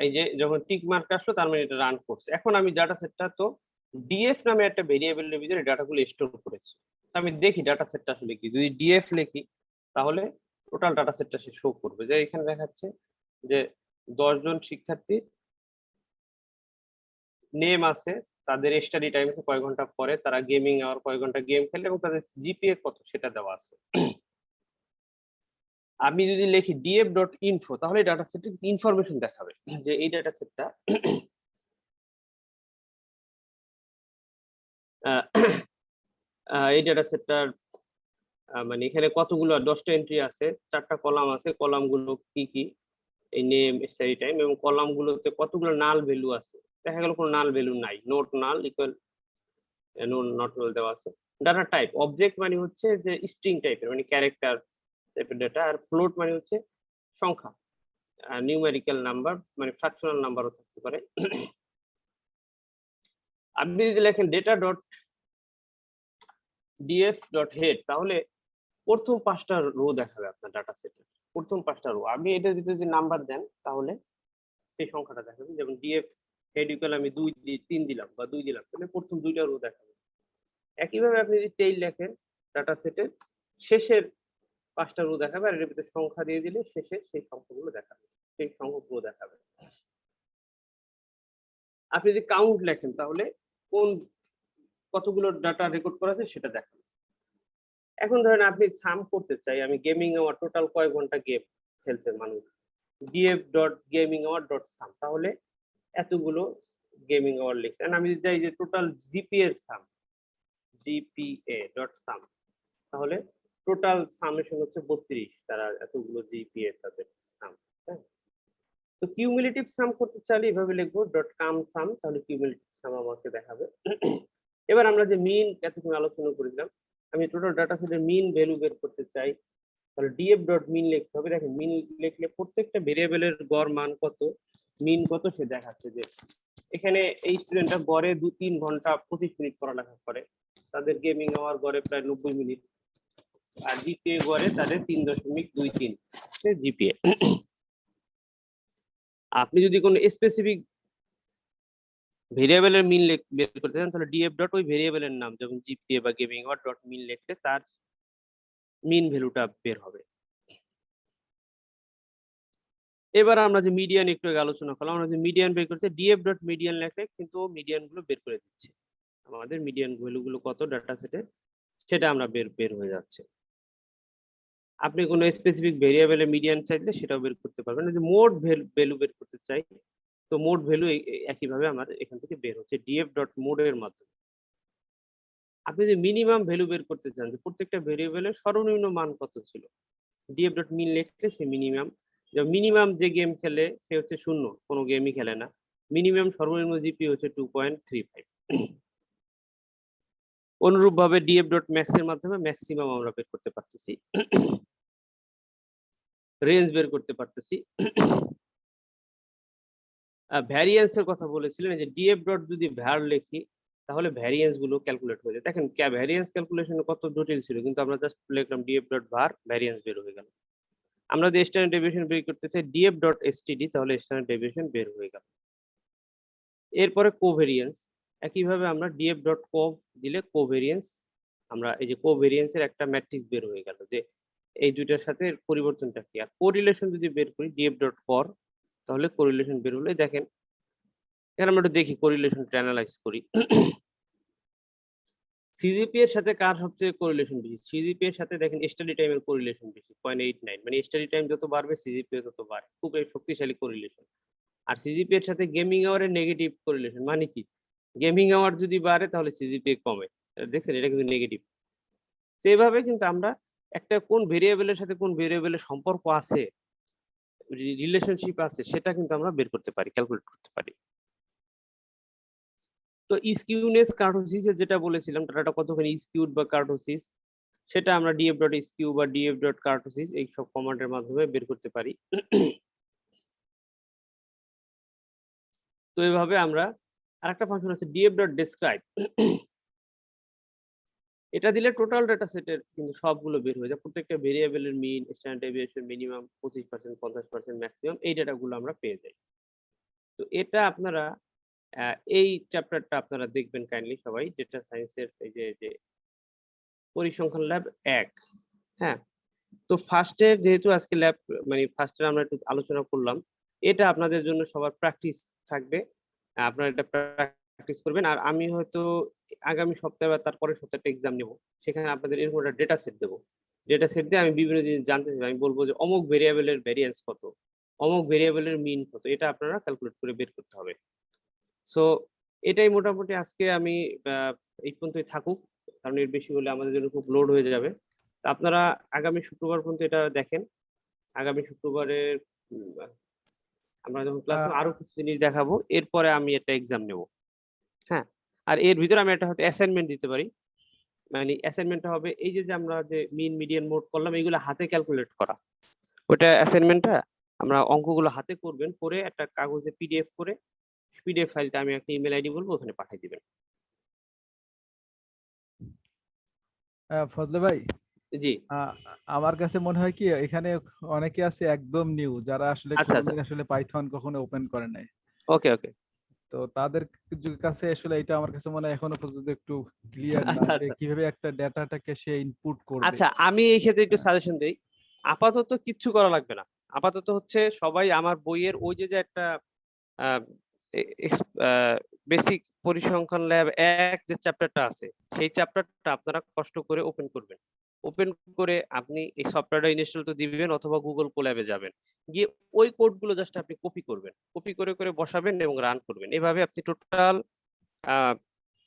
এই যে যখন টিক মার্ক আসলো তার মানে এটা রান করছে। এখন আমি ডাটা সেটটা তো ডিএফ নামে একটা ভেরিয়েবলের ভিতরে ডাটাগুলো স্টোর করেছি। আমি দেখি ডাটা সেটটা আসলে কি, যদি ডিএফ লিখি তাহলে টোটাল ডাটা সেটটা সে শো করবে। যে এখানে দেখাচ্ছে যে 10 জন শিক্ষার্থীর নেম আছে, তাদের স্টাডি টাইম আছে কয় ঘন্টা পরে, তারা গেমিং আওয়ার কয় ঘন্টা গেম খেলে, এবং তাদের জিপিএ কত সেটা দেওয়া আছে। আমি যদি লিখি df.info তাহলে ডাটা সেটে ইনফরমেশন দেখাবে যে এই ডাটা সেটটা এই ডাটা সেটটার মানে এখানে কতগুলো 10টা এন্ট্রি আছে, 4টা কলাম আছে, কলামগুলো কি কি, এই নেম স্টাডি টাইম, এবং কলামগুলোতে কতগুলো নাল ভ্যালু আছে। দেখা গেল কোনো নাল ভ্যালু নাই, নোট নাল ইকুয়াল নট নাল দেওয়া আছে। ডাটা টাইপ অবজেক্ট মানে হচ্ছে যে স্ট্রিং টাইপের, মানে ক্যারেক্টার টাইপের ডাটা, আর ফ্লোট মানে হচ্ছে সংখ্যা, নিউমেরিক্যাল নাম্বার মানে ফ্র্যাকশনাল নাম্বারও থাকতে পারে। আপনি যদি লেখেন data dot DF dot head তাহলে প্রথম 5টা রো দেখাবে আপনার ডাটা সেটের, প্রথম 5টা রো। আপনি এটার ভিতরে যদি নাম্বার দেন তাহলে সেই সংখ্যাটা দেখাবে, যেমন ডিএফ হেড ইকুয়াল আমি 3 দিলাম বা 2 দিলাম, তাহলে প্রথম 2টা রো দেখাবে। একইভাবে আপনি যদি টেইল লেখেন ডাটা সেটের শেষের 5টা রো দেখাবে, আর এর ভিতরে সংখ্যা দিয়ে দিলে শেষে সেই সংখ্যাগুলো দেখাবে, সেই সংখ্যাগুলো দেখাবে। আপনি যদি কাউন্ট লেখেন তাহলে কোন কতগুলো ডাটা রেকর্ড করা আছে সেটা দেখাবে। এখন ধরেন আপনি সাম করতে চাই, আমি গেমিং আওয়ার টোটাল কয় ঘন্টা গেম খেলছে মানুষ, df.gaming_hour.sum তাহলে এতগুলো গেমিং আওয়ার লিখছে। আমি যদি চাই যে টোটাল জিপিএ এর সাম, gpa.sum তাহলে টোটাল সামেশন হচ্ছে 32, তারা এতগুলো জিপিএ তাদের সাম। তো কিউমুলেটিভ সাম করতে চাইলে এভাবে লিখবো .com_sum, তাহলে কিউমুলেটিভ সাম আমাকে দেখাবে। এবার আমরা যে মিন এতক্ষণ আলোচনা করেছিলাম, আমি টোটাল ডাটা সেটের মিন ভ্যালু বের করতে চাই, তাহলে df.min লিখতে হবে। দেখেন মিন লিখলে প্রত্যেকটা ভেরিয়েবলের গড় মান কত, মিন কত সে দেখাচ্ছে। যে এখানে এই স্টুডেন্টরা গড়ে 2-3 ঘন্টা 25 মিনিট পড়ালেখা করে, তাদের গেমিং আওয়ার গড়ে প্রায় 90 মিনিট, আর জিপিএ গড়ে তাদের 3.23 জিপিএ। আপনি যদি কোনো স্পেসিফিক ভেরিয়েবলের মিন বের করতে চান তাহলে df ডট ওই ভেরিয়েবলের নাম, যেমন জিপিএ বা গেমিং আওয়ার ডট মিন লিখলে তার মিন ভ্যালুটা বের হবে। এবার আমরা যে মিডিয়ান একটু আগে আলোচনা করলাম, আমরা যে মিডিয়ান বের করছি df ডট মিডিয়ান লেখলে কিন্তু মিডিয়ান গুলো বের করে দিচ্ছে, আমাদের মিডিয়ান ভ্যালু গুলো কত ডাটা সেটে সেটা আমরা বের হয়ে যাচ্ছে। আপনি কোনো স্পেসিফিক ভেরিয়েবলের মিডিয়ান চাইলে সেটাও বের করতে পারবেন। যদি মোড ভ্যালু বের করতে চাই তো মোড ভ্যালু একইভাবে আমার এখান থেকে বের হচ্ছে df ডট মোড এর মাধ্যমে। আপনি যদি মিনিমাম ভ্যালু বের করতে চান যে প্রত্যেকটা ভেরিয়েবলের সর্বনিম্ন মান কত ছিল, df ডট মিন লিখলে সে মিনিমাম যে গেম খেলে সে হচ্ছে 0, কোনো গেমই খেলে না, মিনিমাম সর্বনিম্ন জিপি হচ্ছে 2.35। অনুরূপ ভাবে df ডট ম্যাক্স এর মাধ্যমে ম্যাক্সিমাম আমরা বের করতে পারতেছি, রেঞ্জ বের করতে পারতেছি। ভ্যারিয়েন্স এর কথা বলেছিলেন যে df ডট যদি ভ্যার লিখি তাহলে ভ্যারিয়েন্স গুলো ক্যালকুলেট হয়ে যায়। দেখেন ভ্যারিয়েন্স ক্যালকুলেশন কত জটিল ছিল, কিন্তু আমরা জাস্ট লিখলাম df ডট var, ভ্যারিয়েন্স বের হয়ে গেল। আমরা যদি স্ট্যান্ডার্ড ডেভিয়েশন বের করতে চাই df ডট std তাহলে স্ট্যান্ডার্ড ডেভিয়েশন বের হয়ে গেল। এরপরে কোভেরিয়েন্স, একইভাবে আমরা df ডট cov দিলে কোভেরিয়েন্স, আমরা এই যে কোভেরিয়েন্স এর একটা ম্যাট্রিক্স বের হয়ে গেল যে এই দুইটার সাথে পরিবর্তনটা কি। আর কোরিলেশন যদি বের করি df ডট cor তাহলে কোরিলেশন বের হলে দেখেন এখানে আমরা একটু দেখি কোরিলেশনটা অ্যানালাইজ করি। সিজিপি এর সাথে কার সবচেয়ে কোরিলেশন বেশি, সিজিপি এর সাথে দেখেন স্টাডি টাইমের কোরিলেশন বেশি 0.89, মানে স্টাডি টাইম যত বাড়বে সিজিপি তত বাড়ে, খুব শক্তিশালী কোরিলেশন। আর সিজিপি এর সাথে গেমিং আওয়ারের নেগেটিভ কোরিলেশন, মানে কি গেমিং আওয়ার যদি বাড়ে তাহলে সিজিপি কমে, দেখছেন এটা কিন্তু নেগেটিভ। সেইভাবে কিন্তু আমরা একটা কোন ভেরিয়েবলের সাথে কোন ভেরিয়েবলের সম্পর্ক আছে, রিলেশনশিপ আছে, সেটা কিন্তু আমরা বের করতে পারি, ক্যালকুলেট করতে পারি। তো স্কিউনেস কার্টোসিস যেটা বলেছিলাম, ডাটাটা কতখানি স্কিউড বা কার্টোসিস, সেটা আমরা df ডট স্কিউ বা df ডট কার্টোসিস এই সব কমান্ডের মাধ্যমে বের করতে পারি। তো এইভাবে আমরা আরেকটা ফাংশন আছে df ডট ডেসক্রাইব, এটা দিলে টোটাল ডাটা সেটের কিন্তু সবগুলো বের হয়ে যায়, প্রত্যেকটা ভেরিয়েবলের মিন, স্ট্যান্ডার্ড ডেভিয়েশন, মিনিমাম 25%, 50%, ম্যাক্সিমাম, এই ডাটাগুলো আমরা পেয়ে যাই। তো এটা আপনারা এই চ্যাপ্টারটা আপনারা দেখবেন কাইন্ডলি সবাই, ডেটা সায়েন্সের এই যে পরিসংখ্যান ল্যাব 1। হ্যাঁ, তো ফার্স্টে যেহেতু আজকে ল্যাব মানে ফার্স্টে আমরা একটু আলোচনা করলাম, এটা আপনাদের জন্য সবার প্র্যাকটিস থাকবে, আপনারা এটা প্র্যাকটিস করবেন। আর আমি হয়তো আগামী সপ্তাহে বা তারপরের সপ্তাহে একটা এক্সাম নেব, সেখানে আপনাদের এরকম একটা ডেটা সেট দেবো। ডেটা সেট দিয়ে আমি বিভিন্ন জিনিস জানতে চাই, আমি বলবো যে অমুক ভেরিয়েবলের ভ্যারিয়েন্স কত, অমুক ভেরিয়েবলের মিন কত, এটা আপনারা ক্যালকুলেট করে বের করতে হবে। সো এটাই মোটামুটি আজকে আমি এই পর্যন্তই থাকুক, কারণ এর বেশি হলে আমাদের জন্য খুব লোড হয়ে যাবে। তা আপনারা আগামী শুক্রবার পর্যন্ত এটা দেখেন। আগামী শুক্রবারের আমরা যখন ক্লাস আরো কিছু জিনিস দেখাবো, এরপরে আমি একটা এক্সাম নেব। হ্যাঁ, আর এর ভিতরে আমি একটা হয়তো অ্যাসাইনমেন্ট দিতে পারি, মানে অ্যাসাইনমেন্টটা হবে এই যে আমরা যে মিন মিডিয়ান মোড করলাম, এগুলো হাতে ক্যালকুলেট করা। ওটা অ্যাসাইনমেন্টটা আমরা অঙ্কগুলো হাতে করবেন, করে একটা কাগজে পিডিএফ করে, পিডিএফ ফাইলটা আমি একটা ইমেল আইডি বলবো, ওখানে পাঠিয়ে দিবেন। ফজলে ভাই, জি, আমার কাছে মনে হয় কি এখানে অনেকে আছে একদম নিউ, যারা আসলে আচ্ছা আচ্ছা, কোনোদিন আসলে পাইথন কখনো ওপেন করে নাই। ওকে ওকে, তো তাদের কাছে আসলে এটা আমার কাছে মনে হয় এখনো পর্যন্ত একটু ক্লিয়ার না আচ্ছা যে আচ্ছা কিভাবে একটা ডেটাটাকে সে ইনপুট করবে। আচ্ছা, আমি এই ক্ষেত্রে একটু হ্যাঁ। সাজেশন দেই। আপাতত কিচ্ছু করা লাগবে না। আপাতত হচ্ছে সবাই আমার বইয়ের ওই যে একটা বেসিক পরিসংখ্যান ল্যাব 1 যে চ্যাপ্টারটা আছে, সেই চ্যাপ্টারটা আপনারা কষ্ট করে ওপেন করবেন। ওপেন করে আপনি এই সফটওয়্যারটা ইনস্টল তো দিবেন, অথবা গুগল কোল্যাবে যাবেন, গিয়ে ওই কোডগুলো জাস্ট আপনি কপি করবেন, কপি করে করে বসাবেন এবং রান করবেন। এভাবে আপনি টোটাল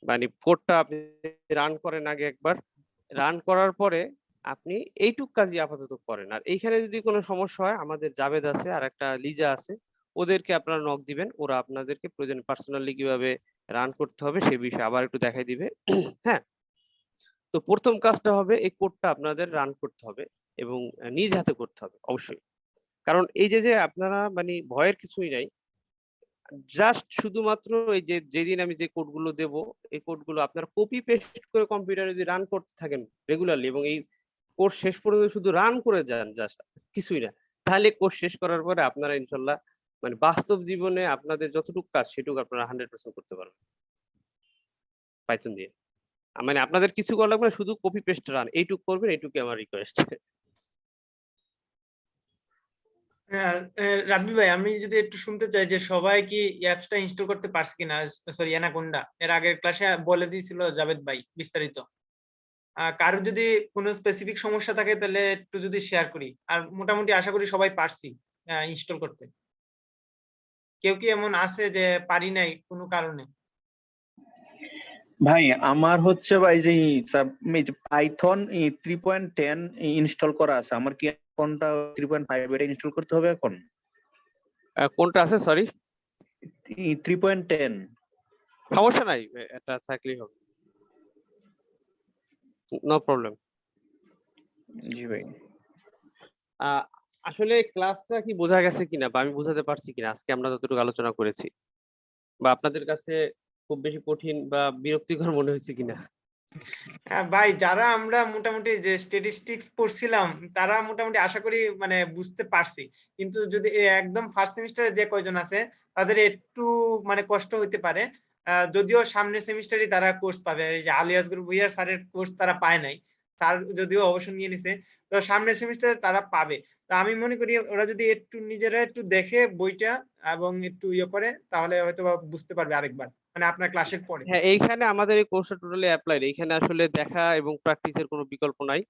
মানে কোডটা আপনি রান করেন আগে একবার, রান করার পরে আপনি এইটুক কাজই আপাতত করেন। আর এইখানে যদি কোনো সমস্যা হয়, আমাদের জাভেদ আছে আর একটা লিজা আছে, ওদেরকে আপনারা নক দিবেন, ওরা আপনাদেরকে প্রয়োজনে পার্সোনালি কিভাবে রান করতে হবে সে বিষয়ে আবার একটু দেখাই দিবে। হ্যাঁ, তো প্রথম কাজটা হবে এই কোডটা আপনাদের রান করতে হবে এবং নিজ হাতে করতে হবে অবশ্যই। কারণ এই যে যে আপনারা মানে ভয়ের কিছুই নাই, জাস্ট শুধুমাত্র এই যে যেদিন আমি যে কোডগুলো দেব, এই কোডগুলো আপনারা কপি পেস্ট করে কম্পিউটারে যদি রান করতে থাকেন রেগুলারলি, এবং এই কোর্স শেষ পর্যন্ত শুধু রান করে যান জাস্ট, কিছুই না, তাহলে কোর্স শেষ করার পরে আপনারা ইনশাল্লাহ মানে বাস্তব জীবনে আপনাদের যতটুকু কাজ সেটুকু আপনারা 100% করতে পারবেন পাইথন দিয়ে। মানে আপনাদের কিছু করা লাগবে না, শুধু কপি পেস্ট রান এইটুকু করবেন, এইটুকু আমার রিকোয়েস্ট। রাব্বি ভাই, আমি যদি একটু শুনতে চাই যে সবাই কি অ্যাপসটা ইনস্টল করতে পারছে কিনা, সরি অ্যানাকোন্ডা, এর আগের ক্লাসে বলে দিয়েছিল জাভেদ ভাই বিস্তারিত। কারো যদি কোনো স্পেসিফিক সমস্যা থাকে তাহলে একটু যদি শেয়ার করি। আর মোটামুটি আশা করি সবাই পারছি ইনস্টল করতে। কেউ কি এমন আছে যে পারি নাই কোনো কারণে? ভাই আমার হচ্ছে ভাই যে পাইথন 3.10 ইনস্টল করা আছে, আমার কি কোনটা 3.5 এটা ইনস্টল করতে হবে এখন? কোনটা আছে সরি? 3.10। সমস্যা নাই, এটা থাকলেই হবে, নো প্রবলেম। জি ভাই। আসলে ক্লাসটা কি বোঝা গেছে কিনা বা আমি বোঝাতে পারছি কিনা আজকে আমরা যতটুকু আলোচনা করেছি, বা আপনাদের কাছে খুব বেশি কঠিন বা বিরক্তিকর মনে হয়েছে কিনা? ভাই, যারা আমরা মোটামুটি যে স্ট্যাটিস্টিক্স পড়ছিলাম তারা মোটামুটি আশা করি মানে বুঝতে পারছি। কিন্তু যদি একদম ফার্স্ট সেমিস্টারে যে কয়জন আছে তাদের একটু মানে কষ্ট হইতে পারে। যদিও সামনের সেমিস্টারে তারা কোর্স পাবে। এই যে আলী আসগর ভুঁইয়া স্যারের কোর্স তারা পায় নাই। স্যার যদিও অবসর নিয়ে নিছে। তো সামনের সেমিস্টারে তারা পাবে। তো আমি মনে করি ওরা যদি একটু নিজেরা একটু দেখে বইটা এবং একটু ইয়ে করে তাহলে হয়তোবা বুঝতে পারবে আরেকবার। মানে আপনার ক্লাসের পরে। হ্যাঁ, এইখানে আমাদের এই কোর্সটা টোটালি অ্যাপ্লাইড। এইখানে আসলে দেখা এবং প্র্যাকটিসের কোনো বিকল্প নাই।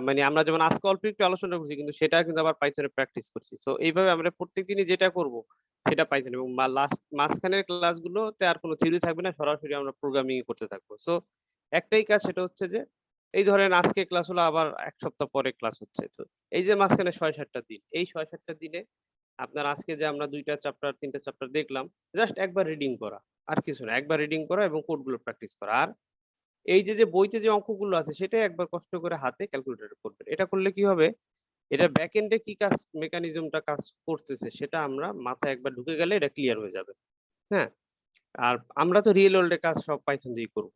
মানে আমরা যেমন আজকে অল্প একটু আলোচনা করছি, কিন্তু সেটা কিন্তু আবার পাইথনে প্র্যাকটিস করছি। সো এইভাবে আমরা প্রত্যেকদিনই যেটা করব সেটা পাইথন, এবং লাস্ট মাঝখানের ক্লাসগুলোতে আর কোনো থিওরি থাকবে না, সরাসরি আমরা প্রোগ্রামিং করতে থাকবো। সো একটাই কাজ, সেটা হচ্ছে যে এই ধরেন আজকে ক্লাস হলো, আবার এক সপ্তাহ পরে ক্লাস হচ্ছে। তো এই যে মাঝখানে ৬-৭টা দিন, এই ৬-৭টা দিনে আপনার আজকে যে আমরা 2টা চ্যাপ্টার 3টা চ্যাপ্টার দেখলাম, জাস্ট একবার রিডিং করা, আর কিছু না। একবার রিডিং করা এবং কোডগুলো প্র্যাকটিস করা। আর এই যে বইতে যে অঙ্কগুলো আছে সেটাই একবার কষ্ট করে হাতে ক্যালকুলেটরে করবেন। এটা করলে কি হবে, এটা ব্যাক এন্ডে কি কাজ, মেকানিজমটা কাজ করতেছে সেটা আমরা মাথায় একবার ঢুকে গেলে এটা ক্লিয়ার হয়ে যাবে। হ্যাঁ, আর আমরা তো রিয়েল ওয়ার্ল্ডে কাজ সব পাইথন দিয়েই করব।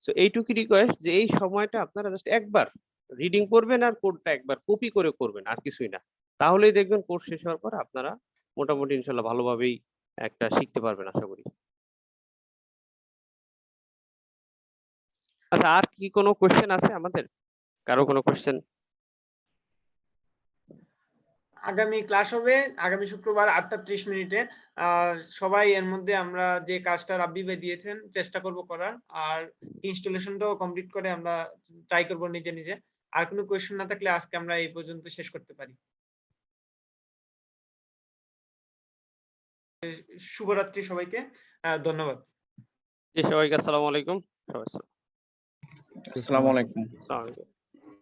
সো এইটুকু রিকোয়েস্ট যে এই সময়টা আপনারা জাস্ট একবার রিডিং করবেন আর কোডটা একবার কপি করে করবেন, আর কিছুই না। তাহলেই দেখবেন কোর্স শেষ হওয়ার পর আপনারা মোটামুটি ইনশাল্লাহ ভালোভাবেই একটা শিখতে পারবেন আশা করি। আচ্ছা, আর কি কোনো কোশ্চেন আছে আমাদের? কারো কোনো কোশ্চেন? আগামী ক্লাস হবে আগামী শুক্রবার 8:30 সবাই এর মধ্যে আমরা যে কাজটা রাব্বি ভাই দিয়েছেন চেষ্টা করব করার, আর ইনস্টলেশনটাও কমপ্লিট করে আমরা ট্রাই করব নিজে নিজে। আর কোনো কোয়েশ্চেন না থাকলে আজকে আমরা এই পর্যন্ত শেষ করতে পারি। শুভরাত্রি সবাইকে, ধন্যবাদ। জি, সবাইকে আসসালামু আলাইকুম। সবাই আসসালামু আলাইকুম। আসসালামু আলাইকুম।